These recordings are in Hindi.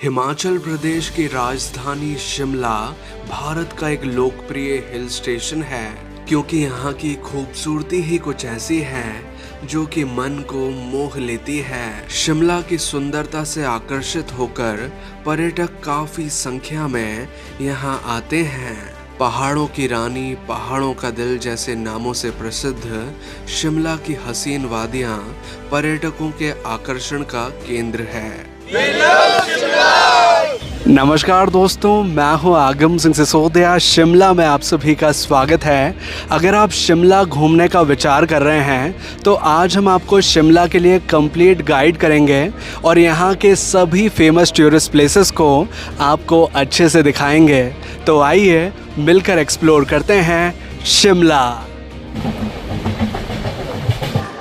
हिमाचल प्रदेश की राजधानी शिमला भारत का एक लोकप्रिय हिल स्टेशन है क्योंकि यहाँ की खूबसूरती ही कुछ ऐसी है जो कि मन को मोह लेती है। शिमला की सुंदरता से आकर्षित होकर पर्यटक काफी संख्या में यहाँ आते हैं। पहाड़ों की रानी, पहाड़ों का दिल जैसे नामों से प्रसिद्ध शिमला की हसीन वादियाँ पर्यटकों के आकर्षण का केंद्र है। नमस्कार दोस्तों, मैं हूं आगम सिंह सिसोदिया। शिमला में आप सभी का स्वागत है। अगर आप शिमला घूमने का विचार कर रहे हैं तो आज हम आपको शिमला के लिए कंप्लीट गाइड करेंगे और यहाँ के सभी फेमस टूरिस्ट प्लेसेस को आपको अच्छे से दिखाएंगे। तो आइए मिलकर एक्सप्लोर करते हैं शिमला।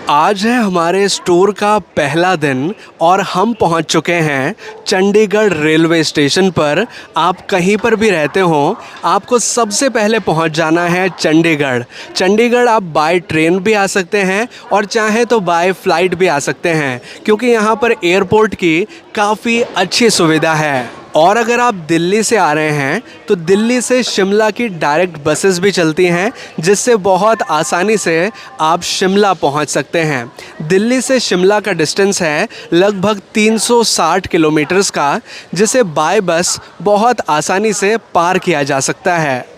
आज है हमारे इस टूर का पहला दिन और हम पहुंच चुके हैं चंडीगढ़ रेलवे स्टेशन पर। आप कहीं पर भी रहते हो, आपको सबसे पहले पहुंच जाना है चंडीगढ़। चंडीगढ़ आप बाय ट्रेन भी आ सकते हैं और चाहे तो बाय फ्लाइट भी आ सकते हैं क्योंकि यहाँ पर एयरपोर्ट की काफ़ी अच्छी सुविधा है। और अगर आप दिल्ली से आ रहे हैं तो दिल्ली से शिमला की डायरेक्ट बसेस भी चलती हैं जिससे बहुत आसानी से आप शिमला पहुंच सकते हैं। दिल्ली से शिमला का डिस्टेंस है लगभग 360 किलोमीटर्स का, जिसे बाय बस बहुत आसानी से पार किया जा सकता है।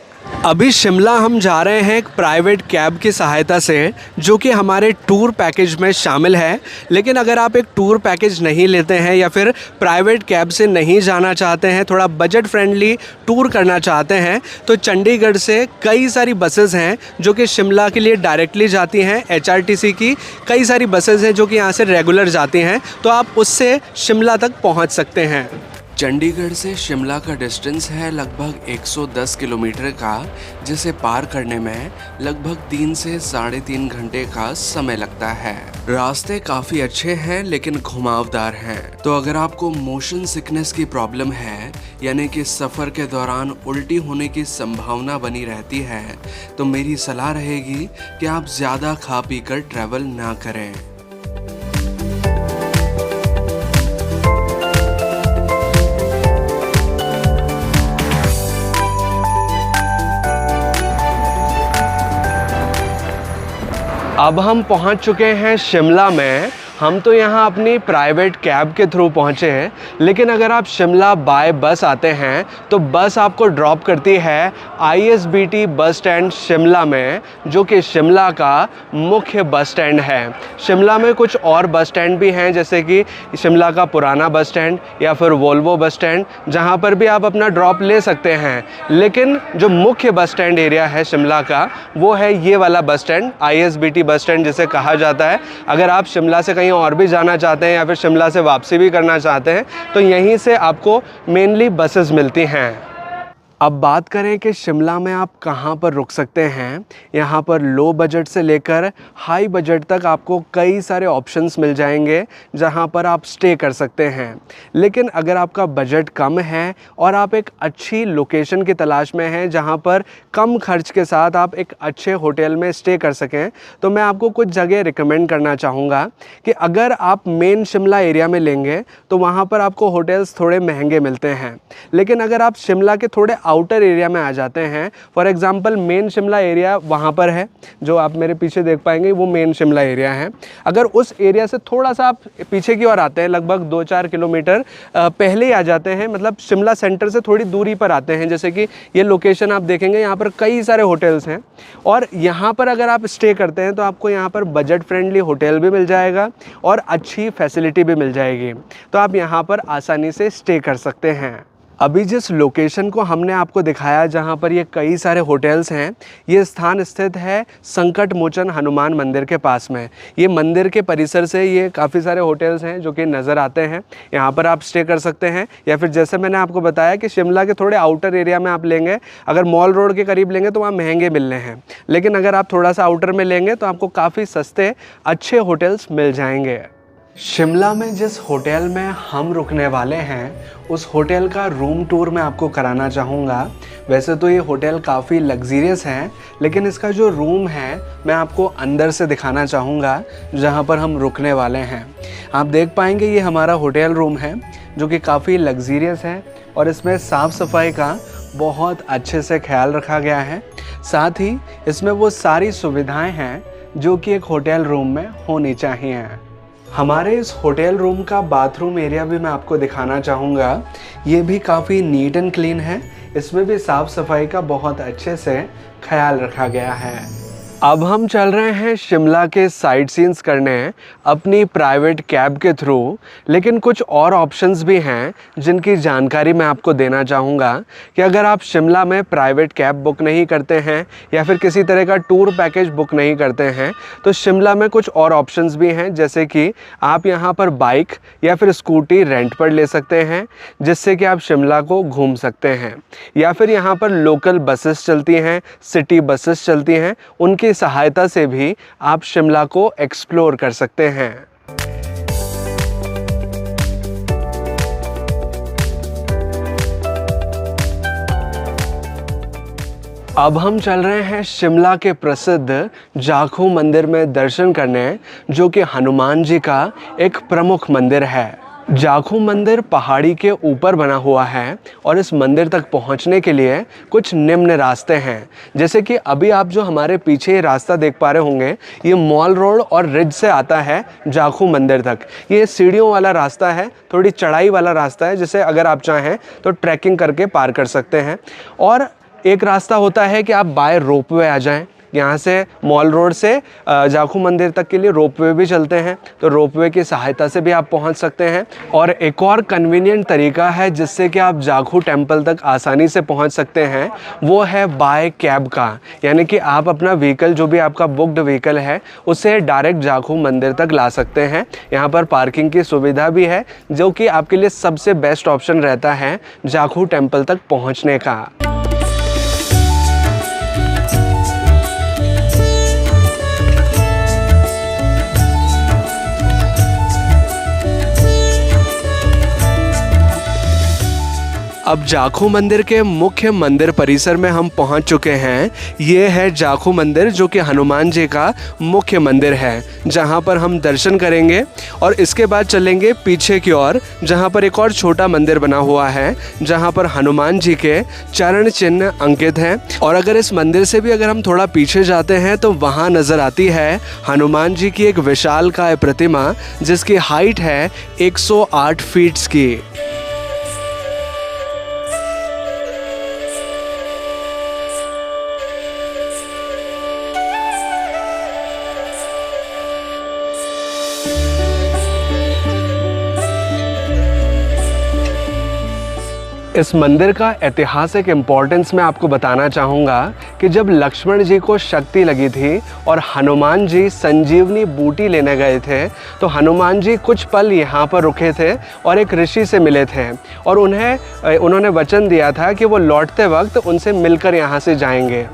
अभी शिमला हम जा रहे हैं एक प्राइवेट कैब की सहायता से जो कि हमारे टूर पैकेज में शामिल है। लेकिन अगर आप एक टूर पैकेज नहीं लेते हैं या फिर प्राइवेट कैब से नहीं जाना चाहते हैं, थोड़ा बजट फ्रेंडली टूर करना चाहते हैं, तो चंडीगढ़ से कई सारी बसेस हैं जो कि शिमला के लिए डायरेक्टली जाती हैं। HRTC की कई सारी बसेस हैं जो कि यहाँ से रेगुलर जाती हैं, तो आप उससे शिमला तक पहुँच सकते हैं। चंडीगढ़ से शिमला का डिस्टेंस है लगभग 110 किलोमीटर का, जिसे पार करने में लगभग 3 से 3.5 घंटे का समय लगता है। रास्ते काफ़ी अच्छे हैं लेकिन घुमावदार हैं, तो अगर आपको मोशन सिकनेस की प्रॉब्लम है, यानी कि सफ़र के दौरान उल्टी होने की संभावना बनी रहती है, तो मेरी सलाह रहेगी कि आप ज़्यादा खा पी कर ट्रैवल ना करें। अब हम पहुंच चुके हैं शिमला में। हम तो यहाँ अपनी प्राइवेट कैब के थ्रू पहुँचे हैं, लेकिन अगर आप शिमला बाय बस आते हैं तो बस आपको ड्रॉप करती है ISBT बस स्टैंड शिमला में, जो कि शिमला का मुख्य बस स्टैंड है। शिमला में कुछ और बस स्टैंड भी हैं, जैसे कि शिमला का पुराना बस स्टैंड या फिर वोल्वो बस स्टैंड, जहाँ पर भी आप अपना ड्रॉप ले सकते हैं। लेकिन जो मुख्य बस स्टैंड एरिया है शिमला का, वो है ये वाला bus stand, ISBT bus stand जिसे कहा जाता है। अगर आप शिमला से और भी जाना चाहते हैं या फिर शिमला से वापसी भी करना चाहते हैं तो यहीं से आपको मेनली बसेस मिलती हैं। अब बात करें कि शिमला में आप कहाँ पर रुक सकते हैं। यहाँ पर लो बजट से लेकर हाई बजट तक आपको कई सारे ऑप्शंस मिल जाएंगे जहाँ पर आप स्टे कर सकते हैं। लेकिन अगर आपका बजट कम है और आप एक अच्छी लोकेशन की तलाश में हैं जहाँ पर कम खर्च के साथ आप एक अच्छे होटल में स्टे कर सकें, तो मैं आपको कुछ जगह रिकमेंड करना चाहूँगा कि अगर आप मेन शिमला एरिया में लेंगे तो वहाँ पर आपको होटल्स थोड़े महंगे मिलते हैं। लेकिन अगर आप शिमला के थोड़े आउटर एरिया में आ जाते हैं, for example main Shimla area वहाँ पर है, जो आप मेरे पीछे देख पाएंगे वो मेन शिमला एरिया है। अगर उस एरिया से थोड़ा सा आप पीछे की ओर आते हैं, लगभग 2-4 किलोमीटर पहले ही आ जाते हैं, मतलब शिमला सेंटर से थोड़ी दूरी पर आते हैं, जैसे कि ये लोकेशन आप देखेंगे, यहाँ पर कई सारे होटल्स हैं और यहाँ पर अगर आप स्टे करते हैं तो आपको यहाँ पर बजट फ्रेंडली होटल भी मिल जाएगा और अच्छी फैसिलिटी भी मिल जाएगी, तो आप यहाँ पर आसानी से स्टे कर सकते हैं। अभी जिस लोकेशन को हमने आपको दिखाया जहाँ पर ये कई सारे होटल्स हैं, ये स्थान स्थित है संकट मोचन हनुमान मंदिर के पास में। ये मंदिर के परिसर से ये काफ़ी सारे होटल्स हैं जो कि नज़र आते हैं, यहाँ पर आप स्टे कर सकते हैं। या फिर जैसे मैंने आपको बताया कि शिमला के थोड़े आउटर एरिया में आप लेंगे, अगर मॉल रोड के करीब लेंगे तो वहाँ महंगे मिलने हैं, लेकिन अगर आप थोड़ा सा आउटर में लेंगे तो आपको काफ़ी सस्ते अच्छे होटल्स मिल जाएंगे। शिमला में जिस होटल में हम रुकने वाले हैं उस होटल का रूम टूर मैं आपको कराना चाहूँगा। वैसे तो ये होटल काफ़ी लग्जीरियस है, लेकिन इसका जो रूम है मैं आपको अंदर से दिखाना चाहूँगा जहाँ पर हम रुकने वाले हैं। आप देख पाएंगे ये हमारा होटल रूम है जो कि काफ़ी लग्जीरियस है और इसमें साफ़ सफाई का बहुत अच्छे से ख्याल रखा गया है। साथ ही इसमें वो सारी सुविधाएं हैं जो कि एक होटल रूम में होनी चाहिए। हमारे इस होटल रूम का बाथरूम एरिया भी मैं आपको दिखाना चाहूँगा। ये भी काफ़ी नीट एंड क्लीन है, इसमें भी साफ़ सफाई का बहुत अच्छे से ख्याल रखा गया है। अब हम चल रहे हैं शिमला के साइट सीन्स करने अपनी प्राइवेट कैब के थ्रू, लेकिन कुछ और ऑप्शंस भी हैं जिनकी जानकारी मैं आपको देना चाहूँगा कि अगर आप शिमला में प्राइवेट कैब बुक नहीं करते हैं या फिर किसी तरह का टूर पैकेज बुक नहीं करते हैं तो शिमला में कुछ और ऑप्शंस भी हैं, जैसे कि आप यहाँ पर बाइक या फिर स्कूटी रेंट पर ले सकते हैं जिससे कि आप शिमला को घूम सकते हैं, या फिर यहाँ पर लोकल बसेस चलती हैं, सिटी बसेस चलती हैं, उनकी सहायता से भी आप शिमला को एक्सप्लोर कर सकते हैं। अब हम चल रहे हैं शिमला के प्रसिद्ध जाखू मंदिर में दर्शन करने, जो कि हनुमान जी का एक प्रमुख मंदिर है। जाखू मंदिर पहाड़ी के ऊपर बना हुआ है और इस मंदिर तक पहुंचने के लिए कुछ निम्न रास्ते हैं। जैसे कि अभी आप जो हमारे पीछे रास्ता देख पा रहे होंगे, ये मॉल रोड और रिज से आता है जाखू मंदिर तक। ये सीढ़ियों वाला रास्ता है, थोड़ी चढ़ाई वाला रास्ता है, जिसे अगर आप चाहें तो ट्रैकिंग करके पार कर सकते हैं। और एक रास्ता होता है कि आप बाय रोपवे आ जाएं। यहाँ से मॉल रोड से जाखू मंदिर तक के लिए रोपवे भी चलते हैं, तो रोपवे की सहायता से भी आप पहुँच सकते हैं। और एक और कन्वीनियंट तरीका है जिससे कि आप जाखू टेम्पल तक आसानी से पहुँच सकते हैं, वो है बाय कैब का। यानी कि आप अपना व्हीकल, जो भी आपका बुक्ड व्हीकल है, उसे डायरेक्ट जाखू मंदिर तक ला सकते हैं। यहाँ पर पार्किंग की सुविधा भी है, जो कि आपके लिए सबसे बेस्ट ऑप्शन रहता है जाखू टेम्पल तक पहुँचने का। अब जाखू मंदिर के मुख्य मंदिर परिसर में हम पहुंच चुके हैं। ये है जाखू मंदिर, जो कि हनुमान जी का मुख्य मंदिर है, जहां पर हम दर्शन करेंगे और इसके बाद चलेंगे पीछे की ओर, जहां पर एक और छोटा मंदिर बना हुआ है, जहां पर हनुमान जी के चरण चिन्ह अंकित हैं। और अगर इस मंदिर से भी अगर हम थोड़ा पीछे जाते हैं तो वहां नज़र आती है हनुमान जी की एक विशालकाय प्रतिमा, जिसकी हाइट है 108 फीट्स की। इस मंदिर का ऐतिहासिक इम्पोर्टेंस मैं आपको बताना चाहूँगा कि जब लक्ष्मण जी को शक्ति लगी थी और हनुमान जी संजीवनी बूटी लेने गए थे, तो हनुमान जी कुछ पल यहाँ पर रुके थे और एक ऋषि से मिले थे और उन्होंने वचन दिया था कि वो लौटते वक्त उनसे मिलकर यहाँ से जाएंगे।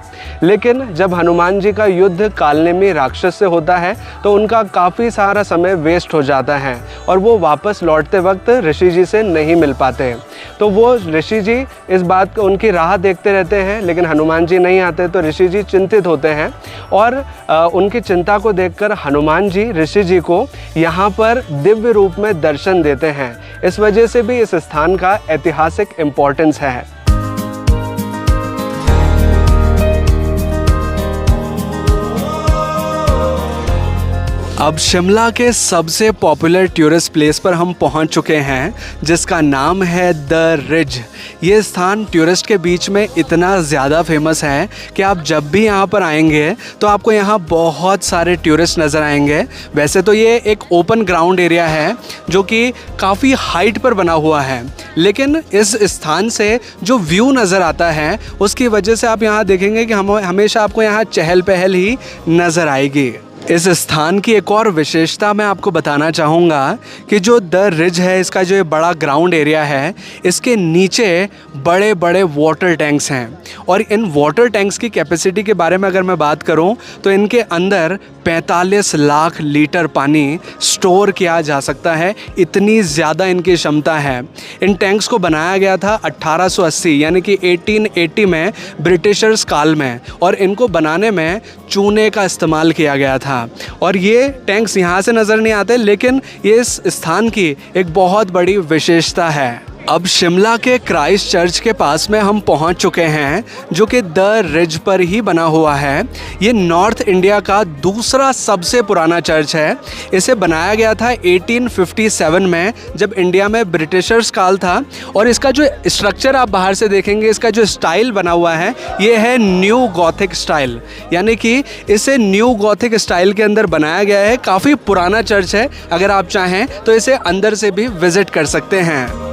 लेकिन जब हनुमान जी का युद्ध कालनेमी राक्षस से होता है तो उनका काफ़ी सारा समय वेस्ट हो जाता है और वो वापस लौटते वक्त ऋषि जी से नहीं मिल पाते। तो वो ऋषि जी इस बात को, उनकी राह देखते रहते हैं, लेकिन हनुमान जी नहीं आते। तो ऋषि जी चिंतित होते हैं और उनकी चिंता को देखकर हनुमान जी ऋषि जी को यहाँ पर दिव्य रूप में दर्शन देते हैं। इस वजह से भी इस स्थान का ऐतिहासिक इम्पोर्टेंस है। अब शिमला के सबसे पॉपुलर टूरिस्ट प्लेस पर हम पहुंच चुके हैं, जिसका नाम है द रिज। ये स्थान टूरिस्ट के बीच में इतना ज़्यादा फेमस है कि आप जब भी यहाँ पर आएंगे तो आपको यहाँ बहुत सारे टूरिस्ट नज़र आएंगे। वैसे तो ये एक ओपन ग्राउंड एरिया है जो कि काफ़ी हाइट पर बना हुआ है, लेकिन इस स्थान से जो व्यू नज़र आता है उसकी वजह से आप यहाँ देखेंगे कि हमेशा आपको यहाँ चहल पहल ही नज़र आएगी। इस स्थान की एक और विशेषता मैं आपको बताना चाहूँगा कि जो द रिज है, इसका जो ये बड़ा ग्राउंड एरिया है, इसके नीचे बड़े बड़े वाटर टैंक्स हैं और इन वाटर टैंक्स की कैपेसिटी के बारे में अगर मैं बात करूँ तो इनके अंदर 45 लाख लीटर पानी स्टोर किया जा सकता है, इतनी ज़्यादा इनकी क्षमता है। इन टैंक्स को बनाया गया था 1880 यानी कि 1880 में ब्रिटिशर्स काल में, और इनको बनाने में चूने का इस्तेमाल किया गया था। और ये टैंक्स यहाँ से नज़र नहीं आते, लेकिन ये इस स्थान की एक बहुत बड़ी विशेषता है। अब शिमला के क्राइस्ट चर्च के पास में हम पहुंच चुके हैं, जो कि द रिज पर ही बना हुआ है। ये नॉर्थ इंडिया का दूसरा सबसे पुराना चर्च है। इसे बनाया गया था 1857 में, जब इंडिया में ब्रिटिशर्स काल था। और इसका जो स्ट्रक्चर आप बाहर से देखेंगे, इसका जो स्टाइल बना हुआ है ये है न्यू गॉथिक स्टाइल, यानी कि इसे न्यू गॉथिक स्टाइल के अंदर बनाया गया है। काफ़ी पुराना चर्च है, अगर आप चाहें तो इसे अंदर से भी विज़िट कर सकते हैं।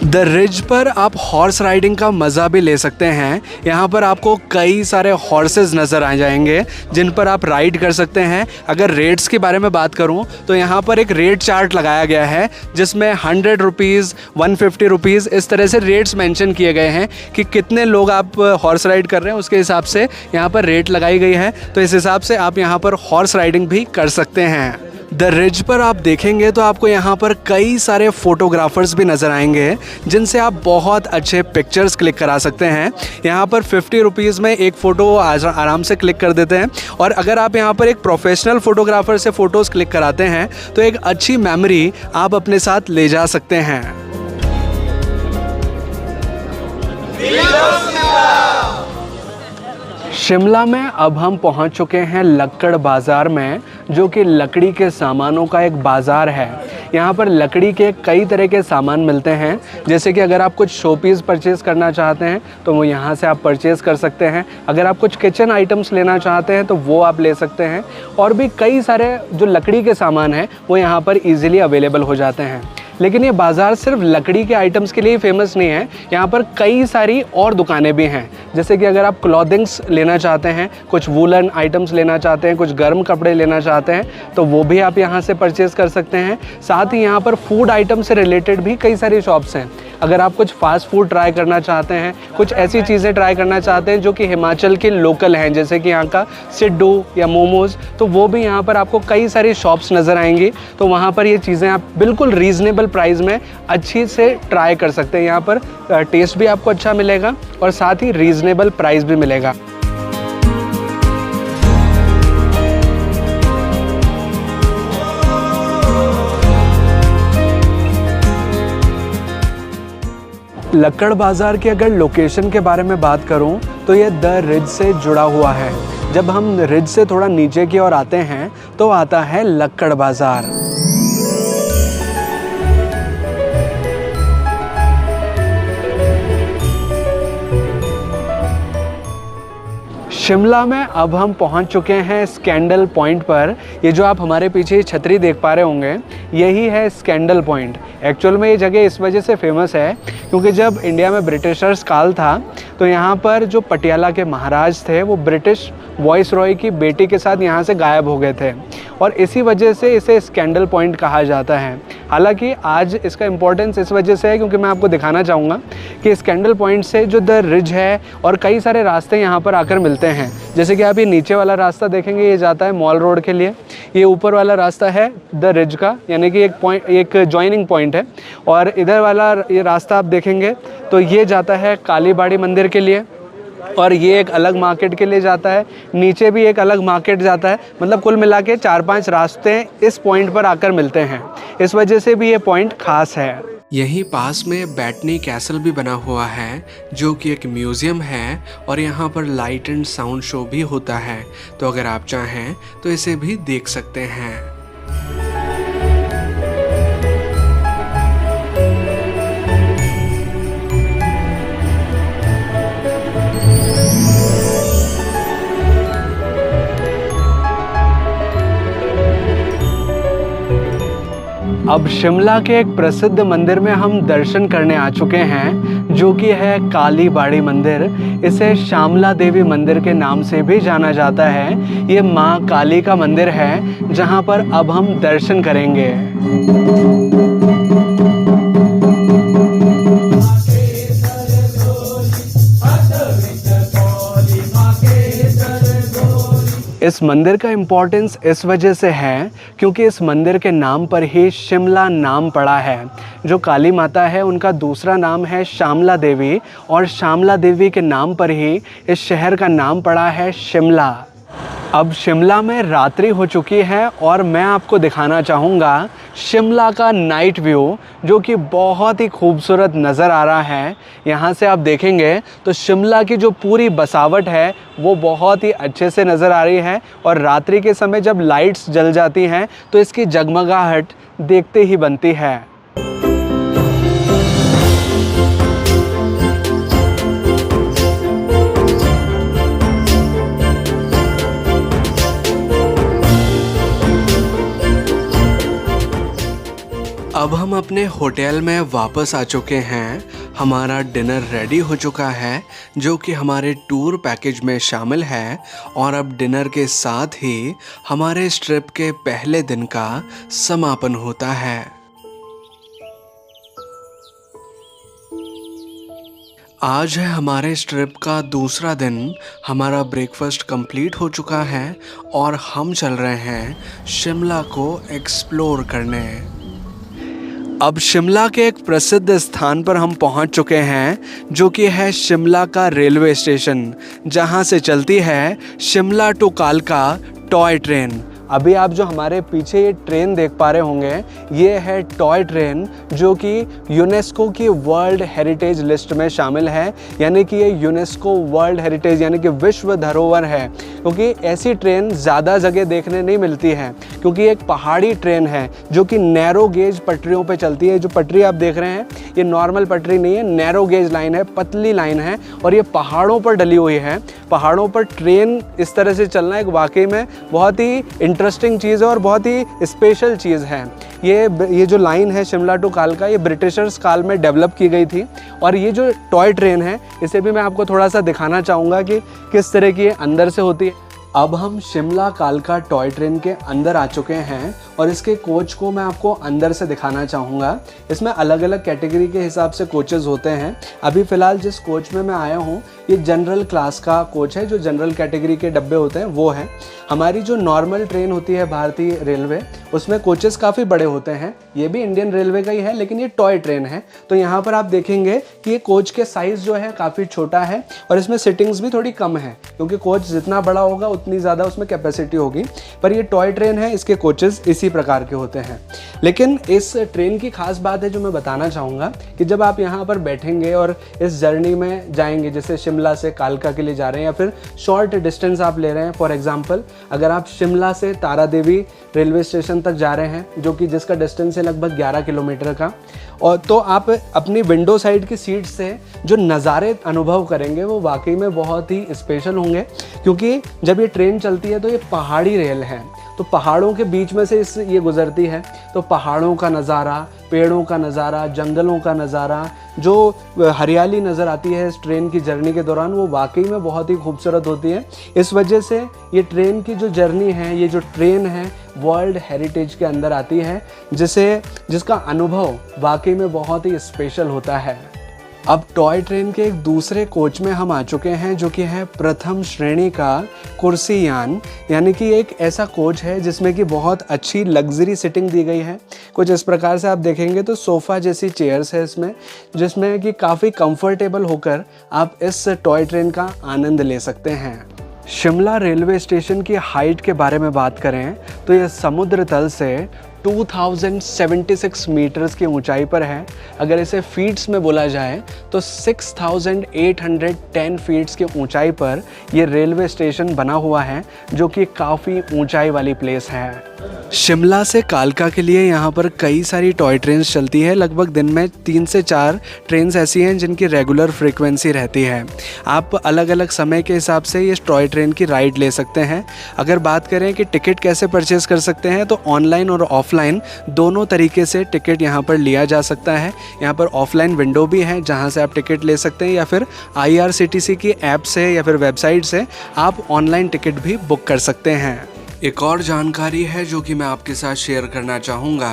द रिज पर आप हॉर्स राइडिंग का मज़ा भी ले सकते हैं। यहाँ पर आपको कई सारे हॉर्सेस नज़र आ जाएंगे जिन पर आप राइड कर सकते हैं। अगर रेट्स के बारे में बात करूँ तो यहाँ पर एक रेट चार्ट लगाया गया है, जिसमें 100 रुपीज़ 150 रुपीज़ इस तरह से रेट्स मेंशन किए गए हैं कि कितने लोग आप हॉर्स राइड कर रहे हैं, उसके हिसाब से यहाँ पर रेट लगाई गई है। तो इस हिसाब से आप यहाँ पर हॉर्स राइडिंग भी कर सकते हैं। द रिज पर आप देखेंगे तो आपको यहाँ पर कई सारे फोटोग्राफर्स भी नज़र आएंगे, जिनसे आप बहुत अच्छे पिक्चर्स क्लिक करा सकते हैं। यहाँ पर 50 रुपीज़ में एक फ़ोटो आराम से क्लिक कर देते हैं। और अगर आप यहाँ पर एक प्रोफेशनल फ़ोटोग्राफर से फ़ोटोज़ क्लिक कराते हैं तो एक अच्छी मेमोरी आप अपने साथ ले जा सकते हैं। शिमला में अब हम पहुंच चुके हैं लक्कड़ बाज़ार में, जो कि लकड़ी के सामानों का एक बाज़ार है। यहाँ पर लकड़ी के कई तरह के सामान मिलते हैं, जैसे कि अगर आप कुछ शो पीस परचेज़ करना चाहते हैं तो वो यहाँ से आप परचेज़ कर सकते हैं। अगर आप कुछ किचन आइटम्स लेना चाहते हैं तो वो आप ले सकते हैं। और भी कई सारे जो लकड़ी के सामान हैं वो यहाँ पर ईज़िली अवेलेबल हो जाते हैं। लेकिन ये बाज़ार सिर्फ लकड़ी के आइटम्स के लिए फेमस नहीं है, यहाँ पर कई सारी और दुकानें भी हैं। जैसे कि अगर आप क्लॉथिंग्स लेना चाहते हैं, कुछ वूलन आइटम्स लेना चाहते हैं, कुछ गर्म कपड़े लेना चाहते हैं, तो वो भी आप यहाँ से परचेज़ कर सकते हैं। साथ ही यहाँ पर फूड आइटम से रिलेटेड भी कई सारी शॉप्स हैं। अगर आप कुछ फास्ट फूड ट्राई करना चाहते हैं, कुछ ऐसी चीज़ें ट्राई करना चाहते हैं जो कि हिमाचल के लोकल हैं, जैसे कि यहाँ का सिड्डू या मोमोज़, तो वो भी यहाँ पर आपको कई सारी शॉप्स नज़र आएंगी। तो वहाँ पर ये चीज़ें आप बिल्कुल रीज़नेबल प्राइस में अच्छी से ट्राई कर सकते हैं। यहाँ पर टेस्ट भी आपको अच्छा मिलेगा और साथ ही रीज़नेबल प्राइस भी मिलेगा। लक्कड़ बाज़ार की अगर लोकेशन के बारे में बात करूं तो ये द रिज से जुड़ा हुआ है। जब हम रिज से थोड़ा नीचे की ओर आते हैं तो आता है लक्कड़ बाज़ार। शिमला में अब हम पहुंच चुके हैं स्कैंडल पॉइंट पर। ये जो आप हमारे पीछे छतरी देख पा रहे होंगे, यही है स्कैंडल पॉइंट। एक्चुअल में ये जगह इस वजह से फेमस है क्योंकि जब इंडिया में ब्रिटिशर्स काल था तो यहाँ पर जो पटियाला के महाराज थे वो ब्रिटिश वॉइस रॉय की बेटी के साथ यहाँ से गायब हो गए थे, और इसी वजह से इसे स्कैंडल पॉइंट कहा जाता है। हालांकि आज इसका इम्पोर्टेंस इस वजह से है क्योंकि मैं आपको दिखाना चाहूँगा कि स्कैंडल पॉइंट से जो द रिज है और कई सारे रास्ते यहाँ पर आकर मिलते हैं। जैसे कि आप ये नीचे वाला रास्ता देखेंगे, ये जाता है मॉल रोड के लिए। ये ऊपर वाला रास्ता है द रिज का, यानी कि एक जॉइनिंग पॉइंट है। और इधर वाला ये रास्ता आप देखेंगे तो ये जाता है कालीबाड़ी मंदिर के लिए, और ये एक अलग मार्केट के लिए जाता है। नीचे भी एक अलग मार्केट जाता है। मतलब कुल मिला के 4-5 रास्ते इस पॉइंट पर आकर मिलते हैं। इस वजह से भी ये पॉइंट खास है। यहीं पास में बैटनी कैसल भी बना हुआ है, जो कि एक म्यूज़ियम है, और यहाँ पर लाइट एंड साउंड शो भी होता है। तो अगर आप चाहें तो इसे भी देख सकते हैं। अब शिमला के एक प्रसिद्ध मंदिर में हम दर्शन करने आ चुके हैं, जो कि है काली बाड़ी मंदिर। इसे श्यामला देवी मंदिर के नाम से भी जाना जाता है। ये माँ काली का मंदिर है, जहाँ पर अब हम दर्शन करेंगे। इस मंदिर का इम्पोर्टेंस इस वजह से है क्योंकि इस मंदिर के नाम पर ही शिमला नाम पड़ा है। जो काली माता है उनका दूसरा नाम है श्यामला देवी, और श्यामला देवी के नाम पर ही इस शहर का नाम पड़ा है शिमला। अब शिमला में रात्रि हो चुकी है और मैं आपको दिखाना चाहूँगा शिमला का नाइट व्यू, जो कि बहुत ही खूबसूरत नज़र आ रहा है। यहाँ से आप देखेंगे तो शिमला की जो पूरी बसावट है वो बहुत ही अच्छे से नज़र आ रही है, और रात्रि के समय जब लाइट्स जल जाती हैं तो इसकी जगमगाहट देखते ही बनती है। अब हम अपने होटल में वापस आ चुके हैं। हमारा डिनर रेडी हो चुका है, जो कि हमारे टूर पैकेज में शामिल है, और अब डिनर के साथ ही हमारे इस ट्रिप के पहले दिन का समापन होता है। आज है हमारे इस ट्रिप का दूसरा दिन। हमारा ब्रेकफास्ट कंप्लीट हो चुका है और हम चल रहे हैं शिमला को एक्सप्लोर करने। अब शिमला के एक प्रसिद्ध स्थान पर हम पहुंच चुके हैं, जो कि है शिमला का रेलवे स्टेशन, जहां से चलती है शिमला टू कालका टॉय ट्रेन। अभी आप जो हमारे पीछे ये ट्रेन देख पा रहे होंगे, ये है टॉय ट्रेन, जो कि यूनेस्को की वर्ल्ड हेरिटेज लिस्ट में शामिल है। यानी कि ये यूनेस्को वर्ल्ड हेरिटेज यानी कि विश्व धरोहर है, क्योंकि ऐसी ट्रेन ज़्यादा जगह देखने नहीं मिलती है, क्योंकि एक पहाड़ी ट्रेन है जो कि नैरो गेज पटरियों पे चलती है। जो पटरी आप देख रहे हैं ये नॉर्मल पटरी नहीं है, नैरो गेज लाइन है, पतली लाइन है, और ये पहाड़ों पर डली हुई है। पहाड़ों पर ट्रेन इस तरह से चलना एक वाकई में बहुत ही इंटरेस्टिंग चीज़ है और बहुत ही स्पेशल चीज़ है। ये जो लाइन है शिमला टू कालका, ये ब्रिटिशर्स काल में डेवलप की गई थी। और ये जो टॉय ट्रेन है, इसे भी मैं आपको थोड़ा सा दिखाना चाहूँगा कि किस तरह की ये अंदर से होती है। अब हम शिमला कालका टॉय ट्रेन के अंदर आ चुके हैं, और इसके कोच को मैं आपको अंदर से दिखाना चाहूँगा। इसमें अलग अलग कैटेगरी के हिसाब से कोचेज़ होते हैं। अभी फ़िलहाल जिस कोच में मैं आया हूँ, ये जनरल क्लास का कोच है। जो जनरल कैटेगरी के डब्बे होते हैं वो हैं। हमारी जो नॉर्मल ट्रेन होती है भारतीय रेलवे, उसमें कोचेज़ काफ़ी बड़े होते हैं। ये भी इंडियन रेलवे का ही है, लेकिन ये टॉय ट्रेन है। तो यहाँ पर आप देखेंगे कि ये कोच के साइज़ जो है काफ़ी छोटा है, और इसमें सिटिंग्स भी थोड़ी कम है, क्योंकि कोच जितना बड़ा होगा उतनी ज़्यादा उसमें कैपेसिटी होगी। पर ये टॉय ट्रेन है, इसके कोचेज़ इसी प्रकार के होते हैं। लेकिन इस ट्रेन की खास बात है जो मैं बताना चाहूँगा, कि जब आप यहाँ पर बैठेंगे और इस जर्नी में जाएंगे, जैसे शिमला से कालका के लिए जा रहे हैं, या फिर शॉर्ट डिस्टेंस आप ले रहे हैं, फॉर एग्जांपल अगर आप शिमला से तारा देवी रेलवे स्टेशन तक जा रहे हैं, जो कि जिसका डिस्टेंस है लगभग 11 किलोमीटर का, और तो आप अपनी विंडो साइड की सीट से जो नज़ारे अनुभव करेंगे वो वाकई में बहुत ही स्पेशल होंगे। क्योंकि जब ये ट्रेन चलती है तो ये पहाड़ी रेल है, तो पहाड़ों के बीच में से ये गुजरती है। तो पहाड़ों का नज़ारा, पेड़ों का नज़ारा, जंगलों का नज़ारा, जो हरियाली नज़र आती है इस ट्रेन की जर्नी के दौरान, वो वाकई में बहुत ही खूबसूरत होती है। इस वजह से ये ट्रेन की जो जर्नी है, ये जो ट्रेन है, वर्ल्ड हेरिटेज के अंदर आती है, जिसका अनुभव वाकई में बहुत ही स्पेशल होता है। अब टॉय ट्रेन के एक दूसरे कोच में हम आ चुके हैं, जो कि है प्रथम श्रेणी का कुर्सी यान। यानी कि एक ऐसा कोच है जिसमें कि बहुत अच्छी लग्जरी सिटिंग दी गई है। कुछ इस प्रकार से आप देखेंगे तो सोफ़ा जैसी चेयर्स है इसमें, जिसमें कि काफ़ी कंफर्टेबल होकर आप इस टॉय ट्रेन का आनंद ले सकते हैं। शिमला रेलवे स्टेशन की हाइट के बारे में बात करें तो यह समुद्र तल से 2076 मीटर्स की ऊंचाई पर है। अगर इसे फीट्स में बोला जाए तो 6810 फीट्स की ऊंचाई पर ये रेलवे स्टेशन बना हुआ है, जो कि काफ़ी ऊंचाई वाली प्लेस है। शिमला से कालका के लिए यहाँ पर कई सारी टॉय ट्रेन्स चलती है। लगभग दिन में 3 से 4 ट्रेन्स ऐसी हैं जिनकी रेगुलर फ्रीक्वेंसी रहती है। आप अलग अलग समय के हिसाब से ये टॉय ट्रेन की राइड ले सकते हैं। अगर बात करें कि टिकट कैसे परचेज़ कर सकते हैं, तो ऑनलाइन और ऑफलाइन ऑफलाइन दोनों तरीके से टिकट यहाँ पर लिया जा सकता है। यहाँ पर ऑफलाइन विंडो भी है जहाँ से आप टिकट ले सकते हैं, या फिर IRCTC की ऐप से या फिर वेबसाइट से आप ऑनलाइन टिकट भी बुक कर सकते हैं। एक और जानकारी है जो कि मैं आपके साथ शेयर करना चाहूँगा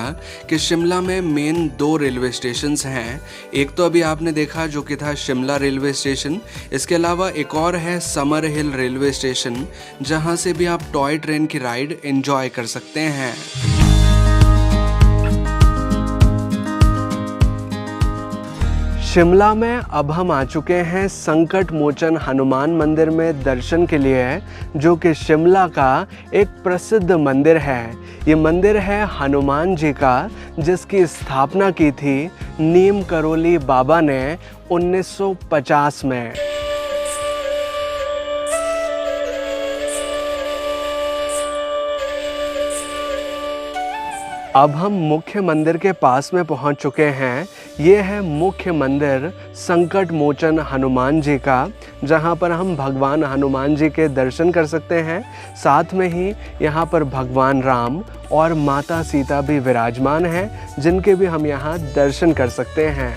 कि शिमला में मेन 2 रेलवे स्टेशंस हैं। एक तो अभी आपने देखा जो कि था शिमला रेलवे स्टेशन, इसके अलावा एक और है समर हिल रेलवे स्टेशन जहां से भी आप टॉय ट्रेन की राइड एंजॉय कर सकते हैं। शिमला में अब हम आ चुके हैं संकट मोचन हनुमान मंदिर में दर्शन के लिए, जो कि शिमला का एक प्रसिद्ध मंदिर है। ये मंदिर है हनुमान जी का, जिसकी स्थापना की थी नीम करोली बाबा ने 1950 में। अब हम मुख्य मंदिर के पास में पहुंच चुके हैं। ये है मुख्य मंदिर संकट मोचन हनुमान जी का, जहां पर हम भगवान हनुमान जी के दर्शन कर सकते हैं। साथ में ही यहां पर भगवान राम और माता सीता भी विराजमान हैं, जिनके भी हम यहां दर्शन कर सकते हैं।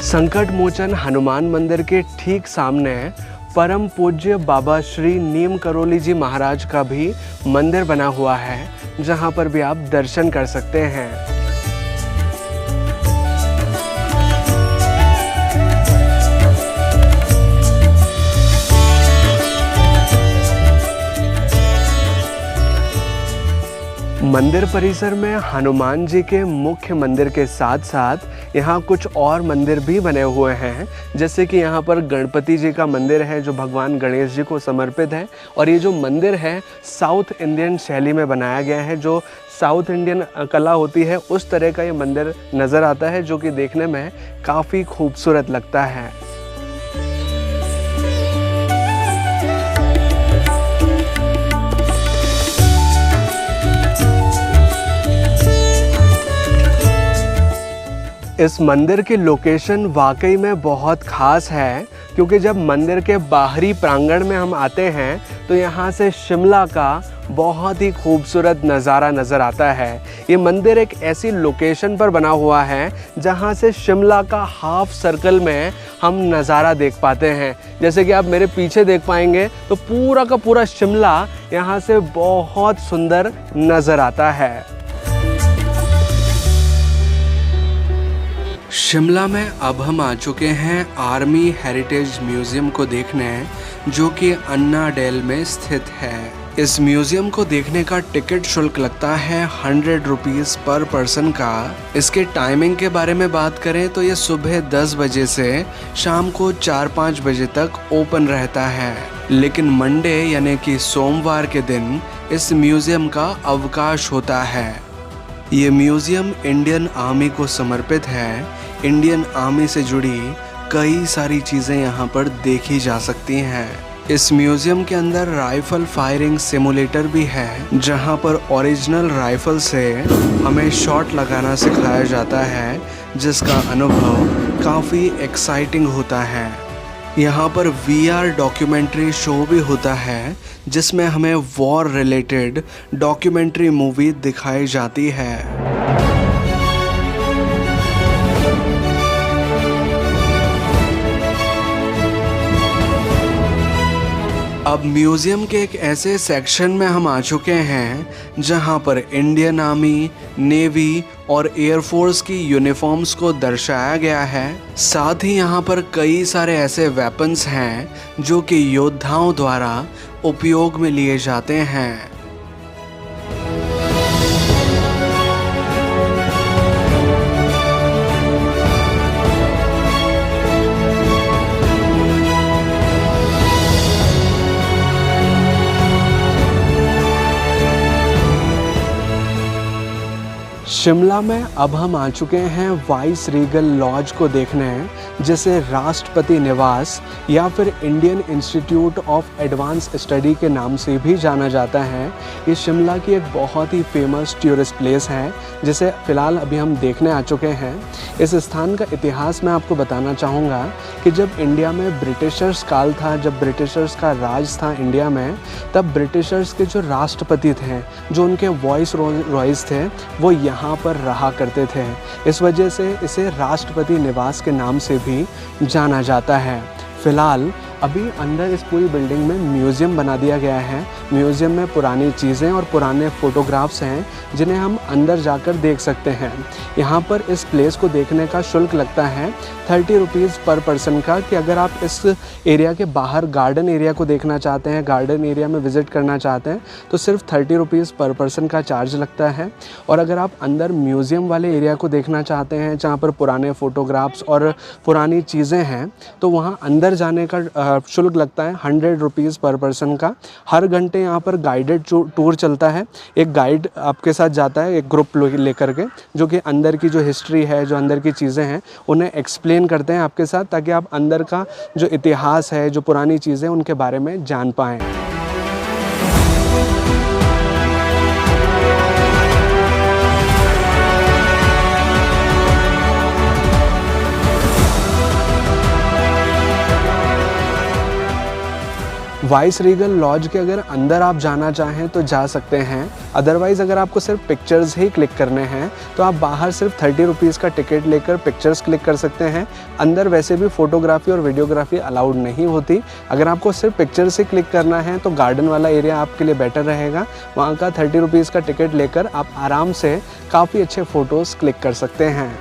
संकट मोचन हनुमान मंदिर के ठीक सामने परम पूज्य बाबा श्री नीम करोली जी महाराज का भी मंदिर बना हुआ है, जहां पर भी आप दर्शन कर सकते हैं। मंदिर परिसर में हनुमान जी के मुख्य मंदिर के साथ साथ यहाँ कुछ और मंदिर भी बने हुए हैं, जैसे कि यहाँ पर गणपति जी का मंदिर है जो भगवान गणेश जी को समर्पित है। और ये जो मंदिर है साउथ इंडियन शैली में बनाया गया है, जो साउथ इंडियन कला होती है उस तरह का ये मंदिर नज़र आता है, जो कि देखने में काफ़ी खूबसूरत लगता है। इस मंदिर की लोकेशन वाकई में बहुत ख़ास है, क्योंकि जब मंदिर के बाहरी प्रांगण में हम आते हैं तो यहाँ से शिमला का बहुत ही खूबसूरत नज़ारा नज़र आता है। ये मंदिर एक ऐसी लोकेशन पर बना हुआ है जहाँ से शिमला का हाफ सर्कल में हम नज़ारा देख पाते हैं। जैसे कि आप मेरे पीछे देख पाएंगे तो पूरा का पूरा शिमला यहाँ से बहुत सुंदर नज़र आता है। शिमला में अब हम आ चुके हैं आर्मी हेरिटेज म्यूज़ियम को देखने, जो कि अन्ना डेल में स्थित है। इस म्यूज़ियम को देखने का टिकट शुल्क लगता है 100 रुपीज़ पर पर्सन का। इसके टाइमिंग के बारे में बात करें तो ये सुबह 10 बजे से शाम को 4-5 बजे तक ओपन रहता है, लेकिन मंडे यानी कि सोमवार के दिन इस म्यूज़ियम का अवकाश होता है। ये म्यूज़ियम इंडियन आर्मी को समर्पित है। इंडियन आर्मी से जुड़ी कई सारी चीज़ें यहाँ पर देखी जा सकती हैं। इस म्यूज़ियम के अंदर राइफल फायरिंग सिमुलेटर भी है, जहाँ पर ओरिजिनल राइफल से हमें शॉट लगाना सिखाया जाता है, जिसका अनुभव काफ़ी एक्साइटिंग होता है। यहाँ पर VR डॉक्यूमेंट्री शो भी होता है, जिसमें हमें वॉर रिलेटेड डॉक्यूमेंट्री मूवी दिखाई जाती है। अब म्यूज़ियम के एक ऐसे सेक्शन में हम आ चुके हैं जहां पर इंडियन आर्मी, नेवी और एयरफोर्स की यूनिफॉर्म्स को दर्शाया गया है। साथ ही यहां पर कई सारे ऐसे वेपन्स हैं जो कि योद्धाओं द्वारा उपयोग में लिए जाते हैं। शिमला में अब हम आ चुके हैं वाइस रीगल लॉज को देखने, जिसे राष्ट्रपति निवास या फिर Indian institute of advance study के नाम से भी जाना जाता है। ये शिमला की एक बहुत ही फेमस टूरिस्ट प्लेस है, जिसे फ़िलहाल अभी हम देखने आ चुके हैं। इस स्थान का इतिहास मैं आपको बताना चाहूँगा कि जब इंडिया में ब्रिटिशर्स काल था, जब ब्रिटिशर्स का राज था इंडिया में, तब ब्रिटिशर्स के जो राष्ट्रपति थे, जो उनके वॉइस रॉयस थे, वो यहाँ पर रहा करते थे। इस वजह से इसे राष्ट्रपति निवास के नाम से भी जाना जाता है। फ़िलहाल अभी अंदर इस पूरी बिल्डिंग में म्यूज़ियम बना दिया गया है। म्यूज़ियम में पुरानी चीज़ें और पुराने फ़ोटोग्राफ्स हैं, जिन्हें हम अंदर जाकर देख सकते हैं। यहाँ पर इस प्लेस को देखने का शुल्क लगता है 30 रुपीज़ पर पर्सन का, कि अगर आप इस एरिया के बाहर गार्डन एरिया को देखना चाहते हैं, गार्डन एरिया में विज़िट करना चाहते हैं, तो सिर्फ 30 रुपीज़ पर पर्सन का चार्ज लगता है। और अगर आप अंदर म्यूज़ियम वाले एरिया को देखना चाहते हैं, जहाँ पर पुराने फ़ोटोग्राफ्स और पुरानी चीज़ें हैं, तो वहाँ अंदर जाने का शुल्क लगता है 100 रुपीज़ पर पर्सन का। हर घंटे यहाँ पर गाइडेड टूर चलता है। एक गाइड आपके साथ जाता है, एक ग्रुप लेकर के, जो कि अंदर की जो हिस्ट्री है, जो अंदर की चीज़ें हैं, उन्हें एक्सप्लेन करते हैं आपके साथ, ताकि आप अंदर का जो इतिहास है, जो पुरानी चीज़ें, उनके बारे में जान पाएँ। वाइस रीगल लॉज के अगर अंदर आप जाना चाहें तो जा सकते हैं। अदरवाइज़ अगर आपको सिर्फ पिक्चर्स ही क्लिक करने हैं, तो आप बाहर सिर्फ 30 रुपीज़ का टिकट लेकर पिक्चर्स क्लिक कर सकते हैं। अंदर वैसे भी फ़ोटोग्राफी और वीडियोग्राफी अलाउड नहीं होती। अगर आपको सिर्फ पिक्चर्स ही क्लिक करना है तो गार्डन वाला एरिया आपके लिए बेटर रहेगा। वहाँ का 30 रुपीज़ का टिकट लेकर आप आराम से काफ़ी अच्छे फ़ोटोज़ क्लिक कर सकते हैं।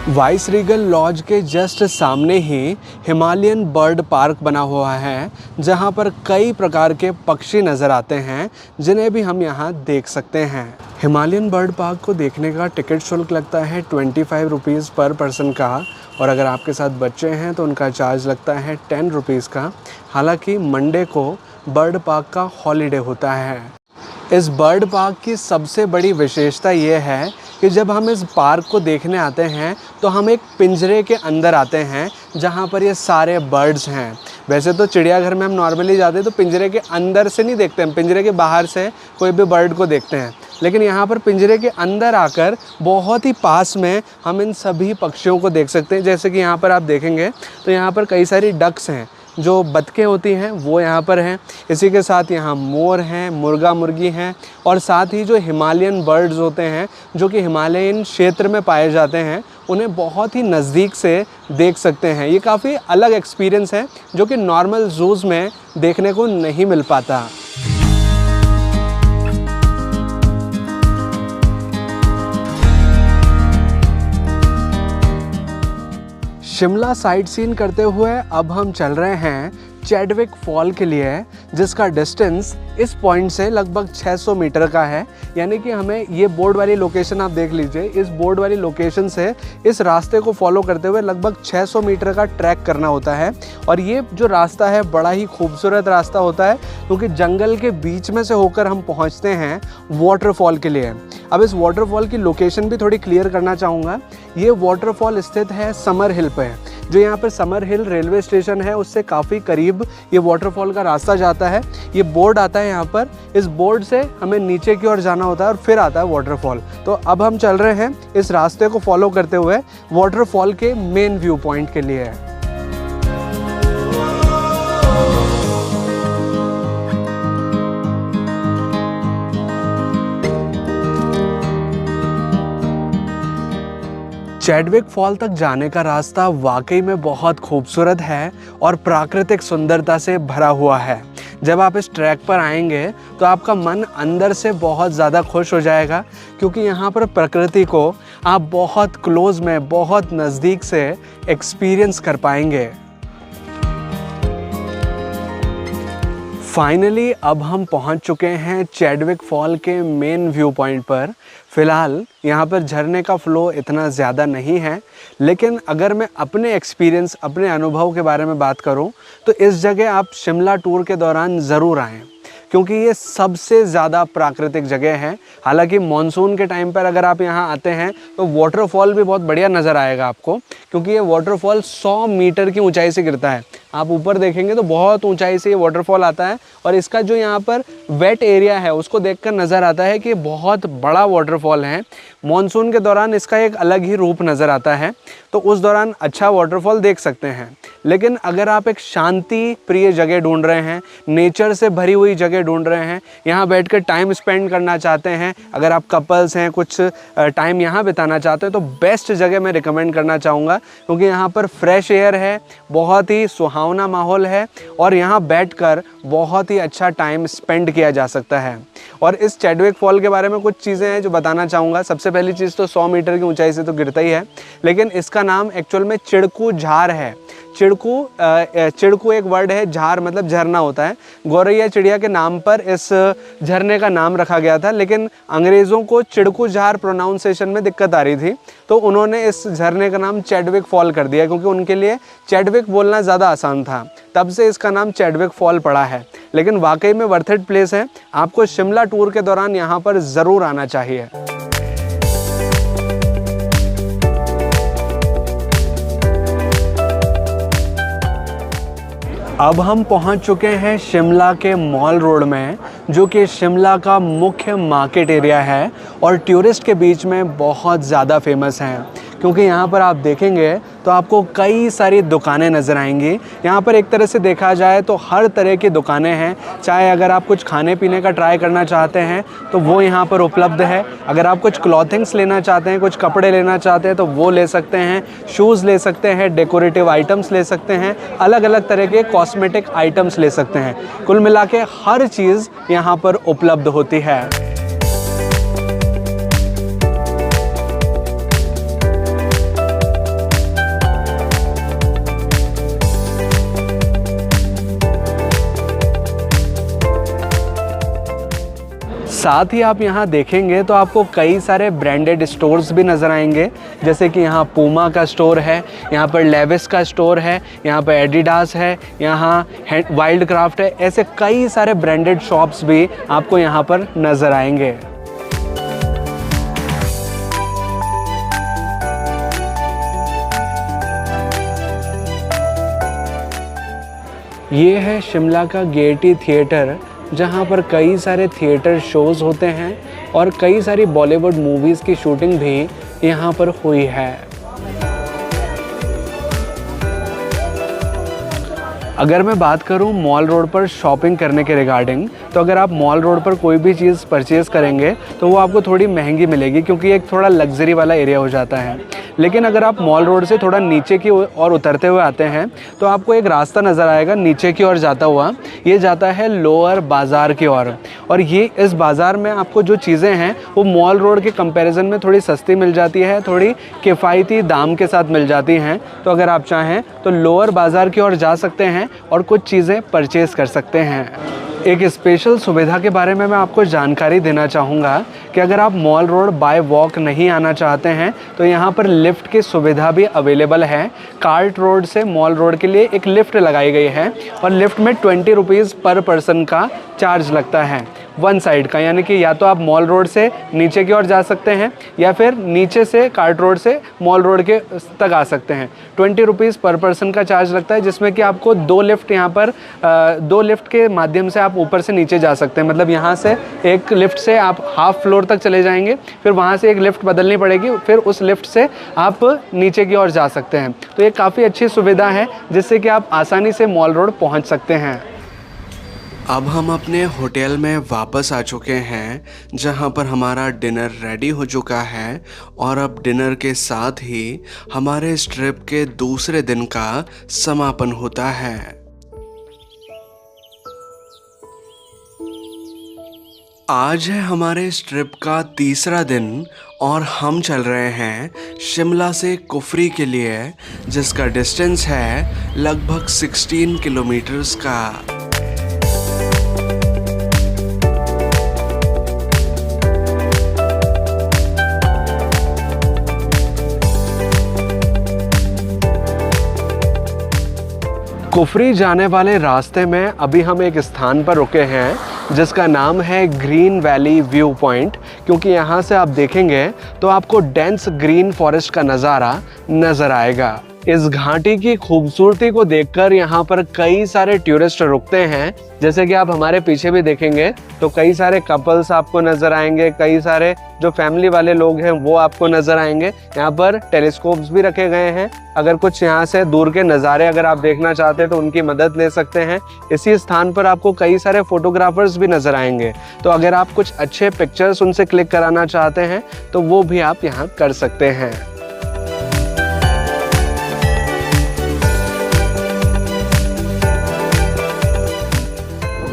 वाइस रीगल लॉज के जस्ट सामने ही हिमालयन बर्ड पार्क बना हुआ है, जहां पर कई प्रकार के पक्षी नज़र आते हैं, जिन्हें भी हम यहां देख सकते हैं। हिमालयन बर्ड पार्क को देखने का टिकट शुल्क लगता है 25 रुपीज़ पर पर्सन का, और अगर आपके साथ बच्चे हैं तो उनका चार्ज लगता है 10 रुपीज़ का। हालांकि मंडे को बर्ड पार्क का हॉलीडे होता है। इस बर्ड पार्क की सबसे बड़ी विशेषता ये है कि जब हम इस पार्क को देखने आते हैं तो हम एक पिंजरे के अंदर आते हैं, जहाँ पर ये सारे बर्ड्स हैं। वैसे तो चिड़ियाघर में हम नॉर्मली जाते हैं तो पिंजरे के अंदर से नहीं देखते हैं, पिंजरे के बाहर से कोई भी बर्ड को देखते हैं, लेकिन यहाँ पर पिंजरे के अंदर आकर बहुत ही पास में हम इन सभी पक्षियों को देख सकते हैं। जैसे कि यहाँ पर आप देखेंगे तो यहाँ पर कई सारी डक्स हैं, जो बतखें होती हैं वो यहाँ पर हैं। इसी के साथ यहाँ मोर हैं, मुर्गा मुर्गी हैं, और साथ ही जो हिमालयन बर्ड्स होते हैं, जो कि हिमालयन क्षेत्र में पाए जाते हैं, उन्हें बहुत ही नज़दीक से देख सकते हैं। ये काफ़ी अलग एक्सपीरियंस है, जो कि नॉर्मल ज़ूज़ में देखने को नहीं मिल पाता। शिमला साइट सीन करते हुए अब हम चल रहे हैं चैडविक फॉल के लिए, जिसका डिस्टेंस इस पॉइंट से लगभग 600 मीटर का है। यानी कि हमें ये बोर्ड वाली लोकेशन आप देख लीजिए, इस बोर्ड वाली लोकेशन से इस रास्ते को फॉलो करते हुए लगभग 600 मीटर का ट्रैक करना होता है। और ये जो रास्ता है बड़ा ही खूबसूरत रास्ता होता है, क्योंकि जंगल के बीच में से होकर हम पहुँचते हैं वाटरफॉल के लिए। अब इस वाटरफॉल की लोकेशन भी थोड़ी क्लियर करना चाहूँगा। ये वाटरफॉल स्थित है समर हिल पे, जो यहाँ पर समर हिल रेलवे स्टेशन है उससे काफ़ी करीब ये वाटरफॉल का रास्ता जाता है। ये बोर्ड आता है यहाँ पर, इस बोर्ड से हमें नीचे की ओर जाना होता है और फिर आता है वाटरफॉल। तो अब हम चल रहे हैं इस रास्ते को फॉलो करते हुए वाटरफॉल के मेन व्यू पॉइंट के लिए। चैडविक फॉल तक जाने का रास्ता वाकई में बहुत खूबसूरत है और प्राकृतिक सुंदरता से भरा हुआ है। जब आप इस ट्रैक पर आएंगे तो आपका मन अंदर से बहुत ज़्यादा खुश हो जाएगा, क्योंकि यहाँ पर प्रकृति को आप बहुत क्लोज में, बहुत नज़दीक से एक्सपीरियंस कर पाएंगे। फाइनली अब हम पहुंच चुके हैं चैडविक फॉल के मेन व्यू पॉइंट पर। फ़िलहाल यहाँ पर झरने का फ़्लो इतना ज़्यादा नहीं है, लेकिन अगर मैं अपने एक्सपीरियंस, अपने अनुभव के बारे में बात करूँ तो इस जगह आप शिमला टूर के दौरान ज़रूर आएँ, क्योंकि ये सबसे ज़्यादा प्राकृतिक जगह है। हालांकि मॉनसून के टाइम पर अगर आप यहाँ आते हैं तो वाटरफॉल भी बहुत बढ़िया नज़र आएगा आपको, क्योंकि ये वाटरफॉल 100 मीटर की ऊंचाई से गिरता है। आप ऊपर देखेंगे तो बहुत ऊंचाई से ये वाटरफॉल आता है, और इसका जो यहाँ पर वेट एरिया है उसको देखकर नज़र आता है कि बहुत बड़ा वाटरफॉल है। मॉनसून के दौरान इसका एक अलग ही रूप नज़र आता है, तो उस दौरान अच्छा वाटरफॉल देख सकते हैं। लेकिन अगर आप एक शांति प्रिय जगह ढूंढ रहे हैं, नेचर से भरी हुई जगह ढूंढ रहे हैं, यहाँ बैठकर टाइम स्पेंड करना चाहते हैं, अगर आप कपल्स हैं, कुछ टाइम यहाँ बिताना चाहते हैं, तो बेस्ट जगह मैं रिकमेंड करना चाहूँगा, क्योंकि यहाँ पर फ्रेश एयर है, बहुत ही सुहावना माहौल है, और यहाँ बैठकर बहुत ही अच्छा टाइम स्पेंड किया जा सकता है। और इस चैडविक फॉल के बारे में कुछ चीज़ें हैं जो बताना चाहूँगा। सबसे पहली चीज़ तो 100 मीटर की ऊंचाई से तो गिरता ही है, लेकिन इसका नाम एक्चुअल में चिड़कू झार है। चिड़कू एक वर्ड है, झार मतलब झरना होता है। गौरैया चिड़िया के नाम पर इस झरने का नाम रखा गया था, लेकिन अंग्रेज़ों को चिड़कू झार प्रोनाउंसिएशन में दिक्कत आ रही थी, तो उन्होंने इस झरने का नाम चैडविक फॉल कर दिया, क्योंकि उनके लिए चैडविक बोलना ज़्यादा आसान था। तब से इसका नाम चैडविक फॉल पड़ा है। लेकिन वाकई में वर्थ इट प्लेस है, आपको शिमला टूर के दौरान यहाँ पर ज़रूर आना चाहिए। अब हम पहुंच चुके हैं शिमला के मॉल रोड में, जो कि शिमला का मुख्य मार्केट एरिया है और टूरिस्ट के बीच में बहुत ज़्यादा फेमस है, क्योंकि यहाँ पर आप देखेंगे तो आपको कई सारी दुकानें नज़र आएंगी। यहाँ पर एक तरह से देखा जाए तो हर तरह की दुकानें हैं। चाहे अगर आप कुछ खाने पीने का ट्राई करना चाहते हैं तो वो यहाँ पर उपलब्ध है। अगर आप कुछ क्लॉथिंग्स लेना चाहते हैं, कुछ कपड़े लेना चाहते हैं तो वो ले सकते हैं, शूज़ ले सकते हैं, डेकोरेटिव आइटम्स ले सकते हैं, अलग अलग तरह के कॉस्मेटिक आइटम्स ले सकते हैं। कुल मिला के हर चीज़ यहाँ पर उपलब्ध होती है। साथ ही आप यहाँ देखेंगे तो आपको कई सारे ब्रांडेड स्टोर्स भी नज़र आएंगे, जैसे कि यहाँ पूमा का स्टोर है, यहाँ पर लेविस का स्टोर है, यहाँ पर एडिडास है, यहाँ वाइल्ड क्राफ्ट है। ऐसे कई सारे ब्रांडेड शॉप्स भी आपको यहाँ पर नज़र आएंगे। ये है शिमला का गेयटी थिएटर, जहाँ पर कई सारे थिएटर शोज़ होते हैं और कई सारी बॉलीवुड मूवीज़ की शूटिंग भी यहाँ पर हुई है। अगर मैं बात करूँ मॉल रोड पर शॉपिंग करने के रिगार्डिंग, तो अगर आप मॉल रोड पर कोई भी चीज़ परचेज़ करेंगे तो वो आपको थोड़ी महंगी मिलेगी, क्योंकि एक थोड़ा लग्जरी वाला एरिया हो जाता है। लेकिन अगर आप मॉल रोड से थोड़ा नीचे की ओर उतरते हुए आते हैं तो आपको एक रास्ता नज़र आएगा नीचे की ओर जाता हुआ। ये जाता है लोअर बाज़ार की ओर, और ये इस बाज़ार में आपको जो चीज़ें हैं वो मॉल रोड के कंपैरिजन में थोड़ी सस्ती मिल जाती है, थोड़ी किफ़ायती दाम के साथ मिल जाती हैं। तो अगर आप चाहें तो लोअर बाज़ार की ओर जा सकते हैं और कुछ चीज़ें परचेज़ कर सकते हैं। एक स्पेशल सुविधा के बारे में मैं आपको जानकारी देना चाहूँगा कि अगर आप मॉल रोड बाय वॉक नहीं आना चाहते हैं तो यहाँ पर लिफ्ट की सुविधा भी अवेलेबल है। कार्ट रोड से मॉल रोड के लिए एक लिफ्ट लगाई गई है और लिफ्ट में 20 रुपीज़ पर पर्सन का चार्ज लगता है वन साइड का, यानी कि या तो आप मॉल रोड से नीचे की ओर जा सकते हैं या फिर नीचे से कार्ट रोड से मॉल रोड के तक आ सकते हैं। 20 रुपीज़ पर पर्सन का चार्ज लगता है, जिसमें कि आपको दो लिफ्ट के माध्यम से आप ऊपर से नीचे जा सकते हैं। मतलब यहाँ से एक लिफ्ट से आप हाफ फ्लोर तक चले जाएंगे, फिर वहाँ से एक लिफ्ट बदलनी पड़ेगी, फिर उस लिफ्ट से आप नीचे की ओर जा सकते हैं। तो ये काफ़ी अच्छी सुविधा है जिससे कि आप आसानी से मॉल रोड पहुँच सकते हैं। अब हम अपने होटल में वापस आ चुके हैं, जहां पर हमारा डिनर रेडी हो चुका है, और अब डिनर के साथ ही हमारे इस ट्रिप के दूसरे दिन का समापन होता है। आज है हमारे इस ट्रिप का तीसरा दिन और हम चल रहे हैं शिमला से कुफरी के लिए, जिसका डिस्टेंस है लगभग 16 किलोमीटर्स का। कुफरी जाने वाले रास्ते में अभी हम एक स्थान पर रुके हैं जिसका नाम है ग्रीन वैली व्यू पॉइंट, क्योंकि यहाँ से आप देखेंगे तो आपको डेंस ग्रीन फॉरेस्ट का नज़ारा नज़र आएगा। इस घाटी की खूबसूरती को देखकर यहाँ पर कई सारे टूरिस्ट रुकते हैं। जैसे कि आप हमारे पीछे भी देखेंगे तो कई सारे कपल्स आपको नजर आएंगे, कई सारे जो फैमिली वाले लोग हैं वो आपको नजर आएंगे। यहाँ पर टेलीस्कोप्स भी रखे गए हैं, अगर कुछ यहाँ से दूर के नज़ारे अगर आप देखना चाहते हैं तो उनकी मदद ले सकते हैं। इसी स्थान पर आपको कई सारे फोटोग्राफर्स भी नजर आएंगे, तो अगर आप कुछ अच्छे पिक्चर्स उनसे क्लिक कराना चाहते हैं तो वो भी आप यहाँ कर सकते हैं।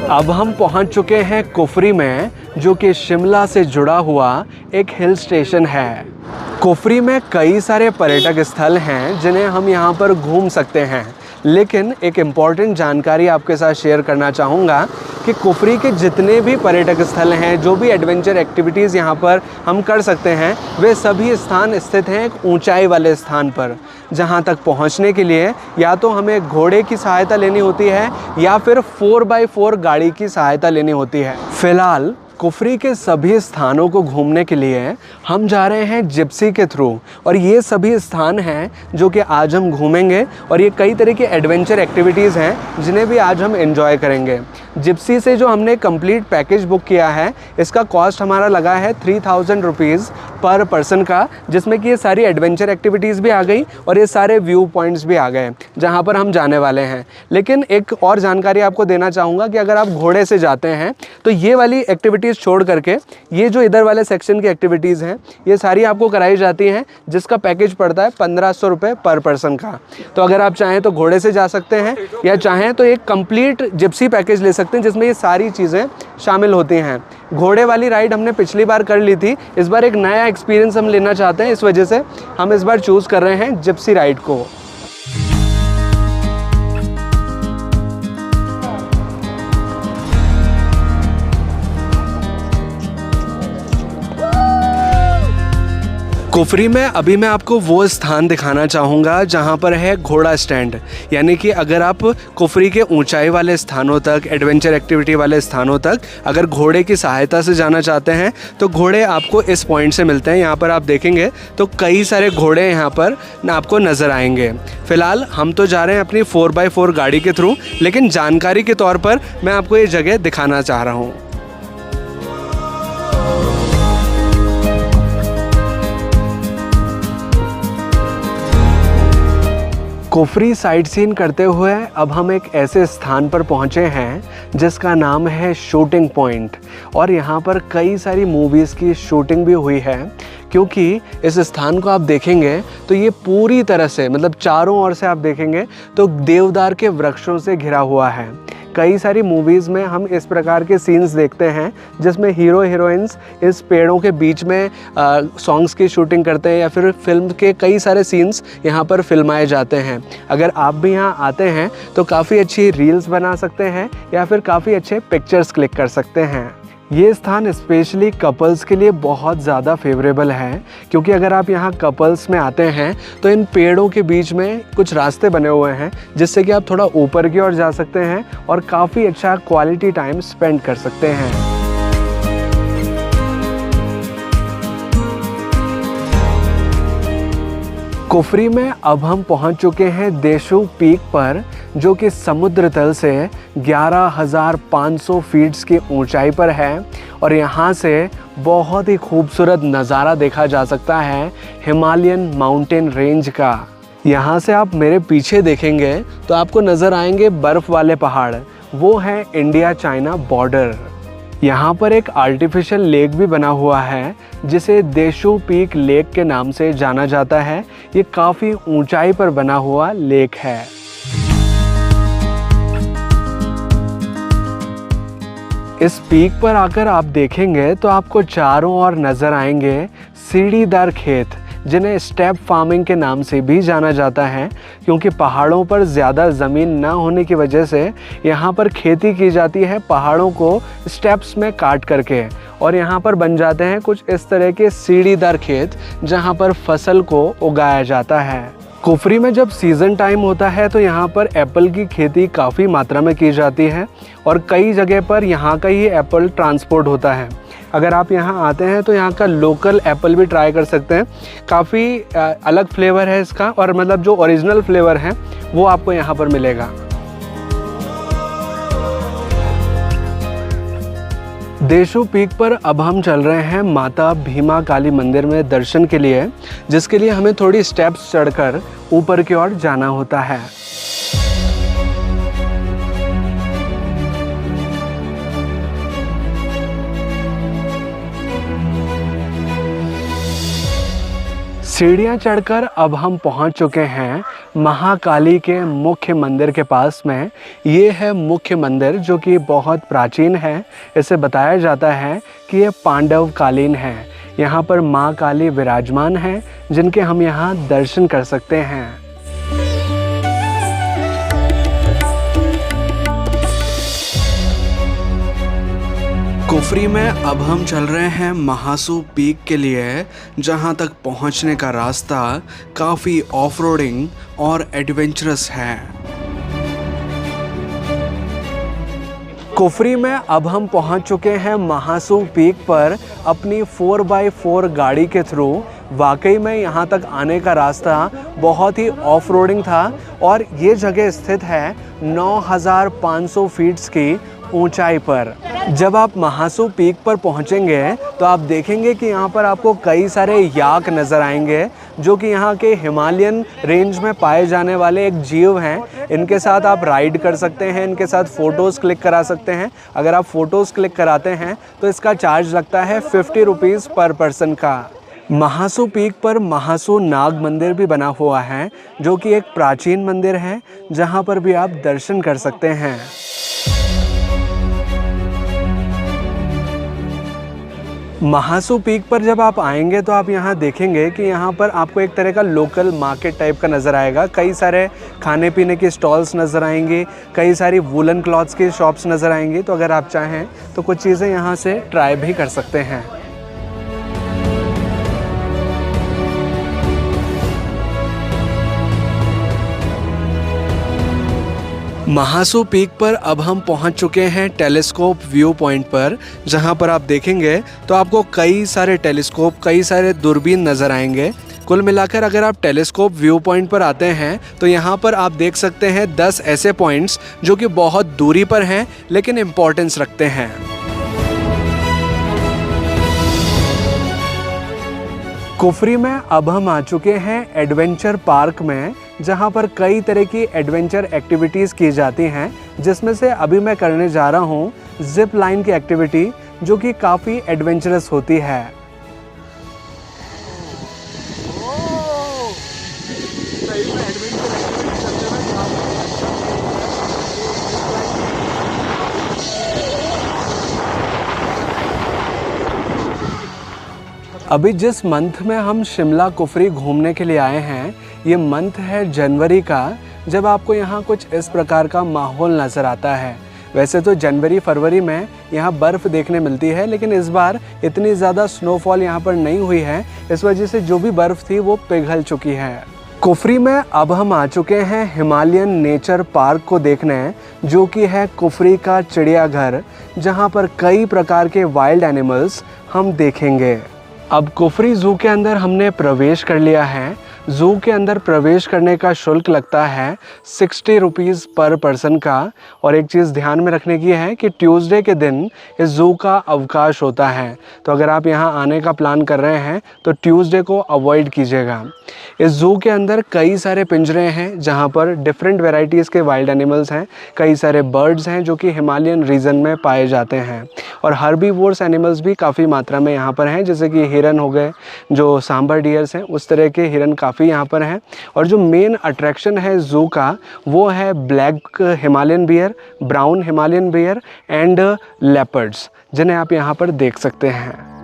अब हम पहुंच चुके हैं कुफरी में, जो कि शिमला से जुड़ा हुआ एक हिल स्टेशन है। कुफरी में कई सारे पर्यटक स्थल हैं जिन्हें हम यहाँ पर घूम सकते हैं, लेकिन एक इम्पॉर्टेंट जानकारी आपके साथ शेयर करना चाहूँगा कि कुफरी के जितने भी पर्यटक स्थल हैं, जो भी एडवेंचर एक्टिविटीज़ यहाँ पर हम कर सकते हैं, वे सभी स्थान स्थित हैं एक ऊंचाई वाले स्थान पर, जहाँ तक पहुँचने के लिए या तो हमें घोड़े की सहायता लेनी होती है या फिर 4x4 गाड़ी की सहायता लेनी होती है। फिलहाल कुफरी के सभी स्थानों को घूमने के लिए हम जा रहे हैं जिप्सी के थ्रू, और ये सभी स्थान हैं जो कि आज हम घूमेंगे, और ये कई तरह की एडवेंचर एक्टिविटीज़ हैं जिन्हें भी आज हम एंजॉय करेंगे। जिप्सी से जो हमने कंप्लीट पैकेज बुक किया है, इसका कॉस्ट हमारा लगा है 3000 रुपीज़ पर पर्सन का, जिसमें कि ये सारी एडवेंचर एक्टिविटीज़ भी आ गई और ये सारे व्यू पॉइंट्स भी आ गए जहाँ पर हम जाने वाले हैं। लेकिन एक और जानकारी आपको देना चाहूँगा कि अगर आप घोड़े से जाते हैं तो ये वाली एक्टिविटीज़ छोड़ करके ये जो इधर वाले सेक्शन की एक्टिविटीज़ हैं ये सारी आपको कराई जाती हैं, जिसका पैकेज पड़ता है 1500 रुपये पर पर्सन का। तो अगर आप चाहें तो घोड़े से जा सकते हैं, या चाहें तो एक कंप्लीट जिप्सी पैकेज ले सकते हैं जिसमें ये सारी चीज़ें शामिल होती हैं। घोड़े वाली राइड हमने पिछली बार कर ली थी, इस बार एक नया एक्सपीरियंस हम लेना चाहते हैं, इस वजह से हम इस बार चूज़ कर रहे हैं जिप्सी राइड को। कुफरी में अभी मैं आपको वो स्थान दिखाना चाहूँगा जहाँ पर है घोड़ा स्टैंड, यानी कि अगर आप कुफरी के ऊंचाई वाले स्थानों तक, एडवेंचर एक्टिविटी वाले स्थानों तक अगर घोड़े की सहायता से जाना चाहते हैं तो घोड़े आपको इस पॉइंट से मिलते हैं। यहाँ पर आप देखेंगे तो कई सारे घोड़े यहाँ पर आपको नज़र आएंगे। फ़िलहाल हम तो जा रहे हैं अपनी 4x4 गाड़ी के थ्रू, लेकिन जानकारी के तौर पर मैं आपको ये जगह दिखाना चाह रहा हूँ। कुफरी साइट सीन करते हुए अब हम एक ऐसे स्थान पर पहुंचे हैं जिसका नाम है शूटिंग पॉइंट, और यहाँ पर कई सारी मूवीज़ की शूटिंग भी हुई है। क्योंकि इस स्थान को आप देखेंगे तो ये पूरी तरह से, मतलब चारों ओर से आप देखेंगे तो देवदार के वृक्षों से घिरा हुआ है। कई सारी मूवीज़ में हम इस प्रकार के सीन्स देखते हैं जिसमें हीरो हीरोइंस इस पेड़ों के बीच में सॉन्ग्स की शूटिंग करते हैं, या फिर फिल्म के कई सारे सीन्स यहाँ पर फिल्माए जाते हैं। अगर आप भी यहाँ आते हैं तो काफ़ी अच्छी रील्स बना सकते हैं या फिर काफ़ी अच्छे पिक्चर्स क्लिक कर सकते हैं। ये स्थान स्पेशली कपल्स के लिए बहुत ज़्यादा फेवरेबल है, क्योंकि अगर आप यहाँ कपल्स में आते हैं तो इन पेड़ों के बीच में कुछ रास्ते बने हुए हैं जिससे कि आप थोड़ा ऊपर की ओर जा सकते हैं और काफ़ी अच्छा क्वालिटी टाइम स्पेंड कर सकते हैं। कुफरी में अब हम पहुंच चुके हैं देशू पीक पर, जो कि समुद्र तल से 11,500 फीट की ऊंचाई पर है, और यहाँ से बहुत ही खूबसूरत नज़ारा देखा जा सकता है हिमालयन माउंटेन रेंज का। यहाँ से आप मेरे पीछे देखेंगे तो आपको नज़र आएंगे बर्फ़ वाले पहाड़, वो है इंडिया चाइना बॉर्डर। यहाँ पर एक आर्टिफिशियल लेक भी बना हुआ है जिसे देशू पीक लेक के नाम से जाना जाता है। ये काफ़ी ऊंचाई पर बना हुआ लेक है। इस पीक पर आकर आप देखेंगे तो आपको चारों ओर नज़र आएंगे सीढ़ीदार खेत, जिन्हें स्टेप फार्मिंग के नाम से भी जाना जाता है, क्योंकि पहाड़ों पर ज़्यादा ज़मीन ना होने की वजह से यहाँ पर खेती की जाती है पहाड़ों को स्टेप्स में काट करके, और यहाँ पर बन जाते हैं कुछ इस तरह के सीढ़ीदार खेत जहाँ पर फसल को उगाया जाता है। कुफरी में जब सीज़न टाइम होता है तो यहाँ पर एप्पल की खेती काफ़ी मात्रा में की जाती है और कई जगह पर यहाँ का ही एप्पल ट्रांसपोर्ट होता है। अगर आप यहाँ आते हैं तो यहाँ का लोकल एप्पल भी ट्राई कर सकते हैं। काफ़ी अलग फ्लेवर है इसका, और मतलब जो ओरिजिनल फ्लेवर है वो आपको यहाँ पर मिलेगा। देशू पीक पर अब हम चल रहे हैं माता भीमा काली मंदिर में दर्शन के लिए, जिसके लिए हमें थोड़ी स्टेप्स चढ़कर ऊपर की ओर जाना होता है। सीढ़ियाँ चढ़कर अब हम पहुंच चुके हैं महाकाली के मुख्य मंदिर के पास में। ये है मुख्य मंदिर जो कि बहुत प्राचीन है। इसे बताया जाता है कि ये पांडव कालीन है। यहाँ पर माँ काली विराजमान है जिनके हम यहाँ दर्शन कर सकते हैं। कुफरी में अब हम चल रहे हैं महासू पीक के लिए, जहां तक पहुंचने का रास्ता काफ़ी ऑफ रोडिंग और एडवेंचरस है। कुफरी में अब हम पहुंच चुके हैं महासू पीक पर अपनी 4x4 गाड़ी के थ्रू। वाकई में यहाँ तक आने का रास्ता बहुत ही ऑफ रोडिंग था और ये जगह स्थित है 9,500 फीट्स की ऊंचाई पर। जब आप महासू पीक पर पहुंचेंगे तो आप देखेंगे कि यहाँ पर आपको कई सारे याक नज़र आएंगे जो कि यहाँ के हिमालयन रेंज में पाए जाने वाले एक जीव हैं। इनके साथ आप राइड कर सकते हैं, इनके साथ फ़ोटोज़ क्लिक करा सकते हैं। अगर आप फ़ोटोज़ क्लिक कराते हैं तो इसका चार्ज लगता है 50 रुपीज़ पर पर्सन का। महासू पीक पर महासू नाग मंदिर भी बना हुआ है जो कि एक प्राचीन मंदिर है, जहाँ पर भी आप दर्शन कर सकते हैं। महासू पीक पर जब आप आएंगे तो आप यहाँ देखेंगे कि यहाँ पर आपको एक तरह का लोकल मार्केट टाइप का नज़र आएगा। कई सारे खाने पीने की स्टॉल्स नज़र आएंगे, कई सारी वूलन क्लॉथ्स की शॉप्स नज़र आएंगी। तो अगर आप चाहें तो कुछ चीज़ें यहाँ से ट्राई भी कर सकते हैं। महासू पीक पर अब हम पहुंच चुके हैं टेलीस्कोप व्यू पॉइंट पर, जहां पर आप देखेंगे तो आपको कई सारे टेलीस्कोप, कई सारे दूरबीन नज़र आएंगे। कुल मिलाकर अगर आप टेलीस्कोप व्यू पॉइंट पर आते हैं तो यहाँ पर आप देख सकते हैं 10 ऐसे पॉइंट्स जो कि बहुत दूरी पर हैं लेकिन इम्पोर्टेंस रखते हैं। कुफरी में अब हम आ चुके हैं एडवेंचर पार्क में, जहां पर कई तरह की एडवेंचर एक्टिविटीज़ की जाती हैं, जिसमें से अभी मैं करने जा रहा हूं जिप लाइन की एक्टिविटी, जो कि काफ़ी एडवेंचरस होती है। अभी जिस मंथ में हम शिमला कुफरी घूमने के लिए आए हैं, ये मंथ है जनवरी का, जब आपको यहाँ कुछ इस प्रकार का माहौल नज़र आता है। वैसे तो जनवरी फरवरी में यहाँ बर्फ़ देखने मिलती है, लेकिन इस बार इतनी ज़्यादा स्नोफॉल यहाँ पर नहीं हुई है, इस वजह से जो भी बर्फ़ थी वो पिघल चुकी है। कुफरी में अब हम आ चुके हैं हिमालयन नेचर पार्क को देखने, जो कि है कुफरी का चिड़ियाघर, जहाँ पर कई प्रकार के वाइल्ड एनिमल्स हम देखेंगे। अब कुफरी ज़ू के अंदर हमने प्रवेश कर लिया है। ज़ू के अंदर प्रवेश करने का शुल्क लगता है 60 रुपीज़ पर पर्सन का। और एक चीज़ ध्यान में रखने की है कि ट्यूसडे के दिन इस ज़ू का अवकाश होता है, तो अगर आप यहाँ आने का प्लान कर रहे हैं तो ट्यूसडे को अवॉइड कीजिएगा। इस ज़ू के अंदर कई सारे पिंजरे हैं जहाँ पर डिफरेंट वेराइटीज़ के वाइल्ड एनिमल्स हैं, कई सारे बर्ड्स हैं जो कि हिमालयन रीजन में पाए जाते हैं, और हर्बीवोर्स एनिमल्स भी काफ़ी मात्रा में यहाँ पर हैं, जैसे कि हिरन हो गए, जो सांबर डियर्स हैं, उस तरह के हिरन काफ़ी यहाँ पर हैं। और जो मेन अट्रैक्शन है ज़ू का वो है black Himalayan bear, brown Himalayan bear and leopards, जिन्हें आप यहाँ पर देख सकते हैं।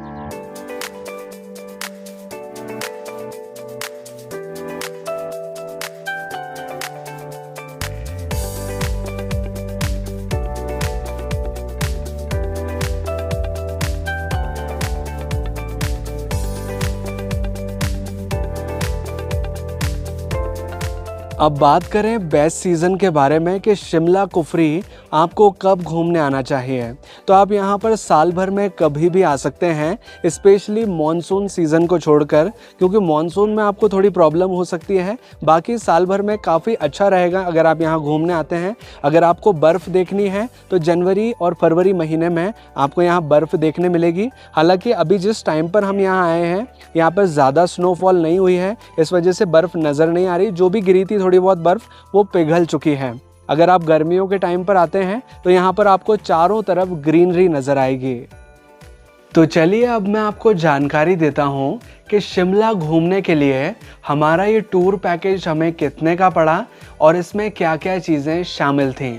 अब बात करें बेस्ट सीज़न के बारे में कि शिमला कुफरी आपको कब घूमने आना चाहिए। तो आप यहाँ पर साल भर में कभी भी आ सकते हैं, स्पेशली मॉनसून सीज़न को छोड़कर, क्योंकि मॉनसून में आपको थोड़ी प्रॉब्लम हो सकती है। बाकी साल भर में काफ़ी अच्छा रहेगा अगर आप यहाँ घूमने आते हैं। अगर आपको बर्फ़ देखनी है तो जनवरी और फरवरी महीने में आपको यहाँ बर्फ़ देखने मिलेगी। हालांकि अभी जिस टाइम पर हम यहाँ आए हैं यहाँ पर ज़्यादा स्नोफॉल नहीं हुई है, इस वजह से बर्फ़ नज़र नहीं आ रही। जो भी गिरी थी थोड़ी बहुत बर्फ़ वो पिघल चुकी है। अगर आप गर्मियों के टाइम पर आते हैं तो यहाँ पर आपको चारों तरफ ग्रीनरी नज़र आएगी। तो चलिए अब मैं आपको जानकारी देता हूँ कि शिमला घूमने के लिए हमारा ये टूर पैकेज हमें कितने का पड़ा और इसमें क्या क्या चीज़ें शामिल थीं।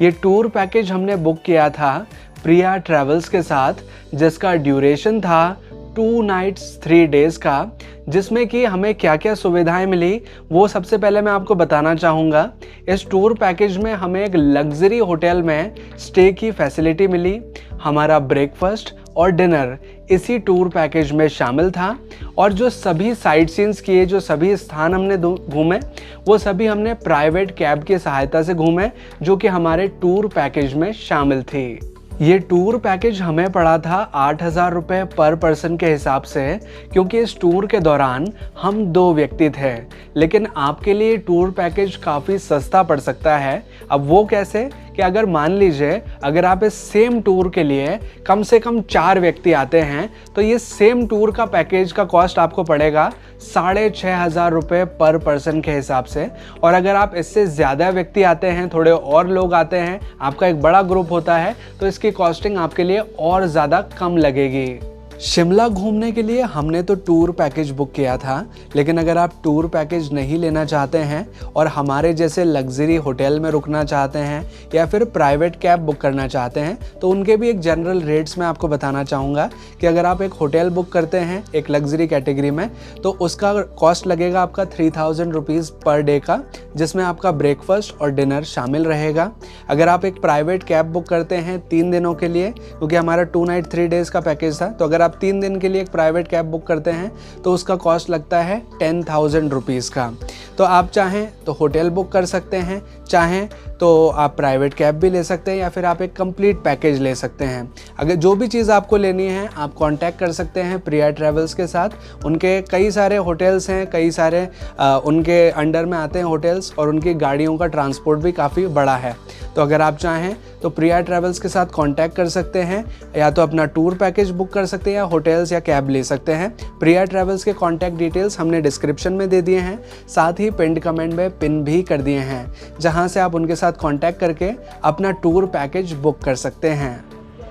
ये टूर पैकेज हमने बुक किया था प्रिया ट्रैवल्स के साथ, जिसका ड्यूरेशन था 2 नाइट्स 3 डेज़ का। जिसमें कि हमें क्या क्या सुविधाएं मिली वो सबसे पहले मैं आपको बताना चाहूँगा। इस टूर पैकेज में हमें एक लग्जरी होटल में स्टे की फैसिलिटी मिली। हमारा ब्रेकफास्ट और डिनर इसी टूर पैकेज में शामिल था और जो सभी साइट सीन्स किए, जो सभी स्थान हमने घूमे, वो सभी हमने प्राइवेट कैब की सहायता से घूमे, जो कि हमारे टूर पैकेज में शामिल थी। ये टूर पैकेज हमें पड़ा था 8,000 रुपये पर पर्सन के हिसाब से, क्योंकि इस टूर के दौरान हम 2 व्यक्ति थे। लेकिन आपके लिए टूर पैकेज काफ़ी सस्ता पड़ सकता है। अब वो कैसे कि अगर मान लीजिए अगर आप इस सेम टूर के लिए कम से कम 4 व्यक्ति आते हैं तो ये सेम टूर का पैकेज का कॉस्ट आपको पड़ेगा 6,500 रुपये पर पर्सन के हिसाब से। और अगर आप इससे ज़्यादा व्यक्ति आते हैं, थोड़े और लोग आते हैं, आपका एक बड़ा ग्रुप होता है, तो इसकी कॉस्टिंग आपके लिए और ज़्यादा कम लगेगी। शिमला घूमने के लिए हमने तो टूर पैकेज बुक किया था, लेकिन अगर आप टूर पैकेज नहीं लेना चाहते हैं और हमारे जैसे लग्जरी होटल में रुकना चाहते हैं या फिर प्राइवेट कैब बुक करना चाहते हैं तो उनके भी एक जनरल रेट्स मैं आपको बताना चाहूँगा कि अगर आप एक होटल बुक करते हैं एक लग्जरी कैटेगरी में तो उसका कॉस्ट लगेगा आपका 3,000 रुपीज़ पर डे का, जिसमें आपका ब्रेकफास्ट और डिनर शामिल रहेगा। अगर आप एक प्राइवेट कैब बुक करते हैं 3 दिनों के लिए, क्योंकि हमारा 2 नाइट 3 डेज़ का पैकेज था, तो अगर आप 3 दिन के लिए एक प्राइवेट कैब बुक करते हैं तो उसका कॉस्ट लगता है 10,000 रुपीज़ का। तो आप चाहें तो होटल बुक कर सकते हैं, चाहें तो आप प्राइवेट कैब भी ले सकते हैं या फिर आप एक कंप्लीट पैकेज ले सकते हैं। अगर जो भी चीज़ आपको लेनी है आप कांटेक्ट कर सकते हैं प्रिया ट्रैवल्स के साथ। उनके कई सारे होटल्स हैं, कई सारे उनके अंडर में आते हैं होटल्स, और उनकी गाड़ियों का ट्रांसपोर्ट भी काफ़ी बड़ा है। तो अगर आप चाहें तो प्रिया ट्रैवल्स के साथ कांटेक्ट कर सकते हैं, या तो अपना टूर पैकेज बुक कर सकते हैं या होटल्स या कैब ले सकते हैं। प्रिया ट्रैवल्स के कांटेक्ट डिटेल्स हमने डिस्क्रिप्शन में दे दिए हैं, साथ ही पिन कमेंट में पिन भी कर दिए हैं, जहां से आप उनके साथ कांटेक्ट करके अपना टूर पैकेज बुक कर सकते हैं।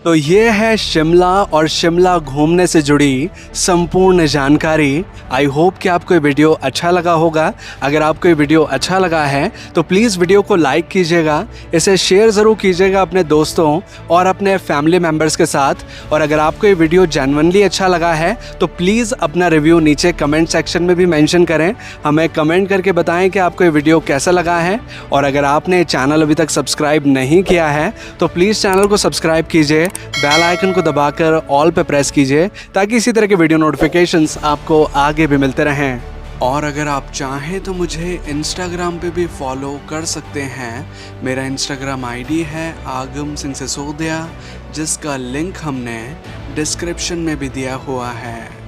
तो ये है शिमला और शिमला घूमने से जुड़ी संपूर्ण जानकारी। आई होप कि आपको ये वीडियो अच्छा लगा होगा। अगर आपको ये वीडियो अच्छा लगा है तो प्लीज़ वीडियो को लाइक कीजिएगा, इसे शेयर ज़रूर कीजिएगा अपने दोस्तों और अपने फैमिली मेम्बर्स के साथ। और अगर आपको ये वीडियो जेन्युइनली अच्छा लगा है तो प्लीज़ अपना रिव्यू नीचे कमेंट सेक्शन में भी मेंशन करें। हमें कमेंट करके बताएं कि आपको ये वीडियो कैसा लगा है। और अगर आपने चैनल अभी तक सब्सक्राइब नहीं किया है तो प्लीज़ चैनल को सब्सक्राइब कीजिए, बेल आइकन को दबाकर ऑल पे प्रेस कीजिए ताकि इसी तरह के वीडियो नोटिफिकेशंस आपको आगे भी मिलते रहें। और अगर आप चाहें तो मुझे इंस्टाग्राम पे भी फॉलो कर सकते हैं। मेरा इंस्टाग्राम आईडी है आगम सिंह सिसोदिया, जिसका लिंक हमने डिस्क्रिप्शन में भी दिया हुआ है।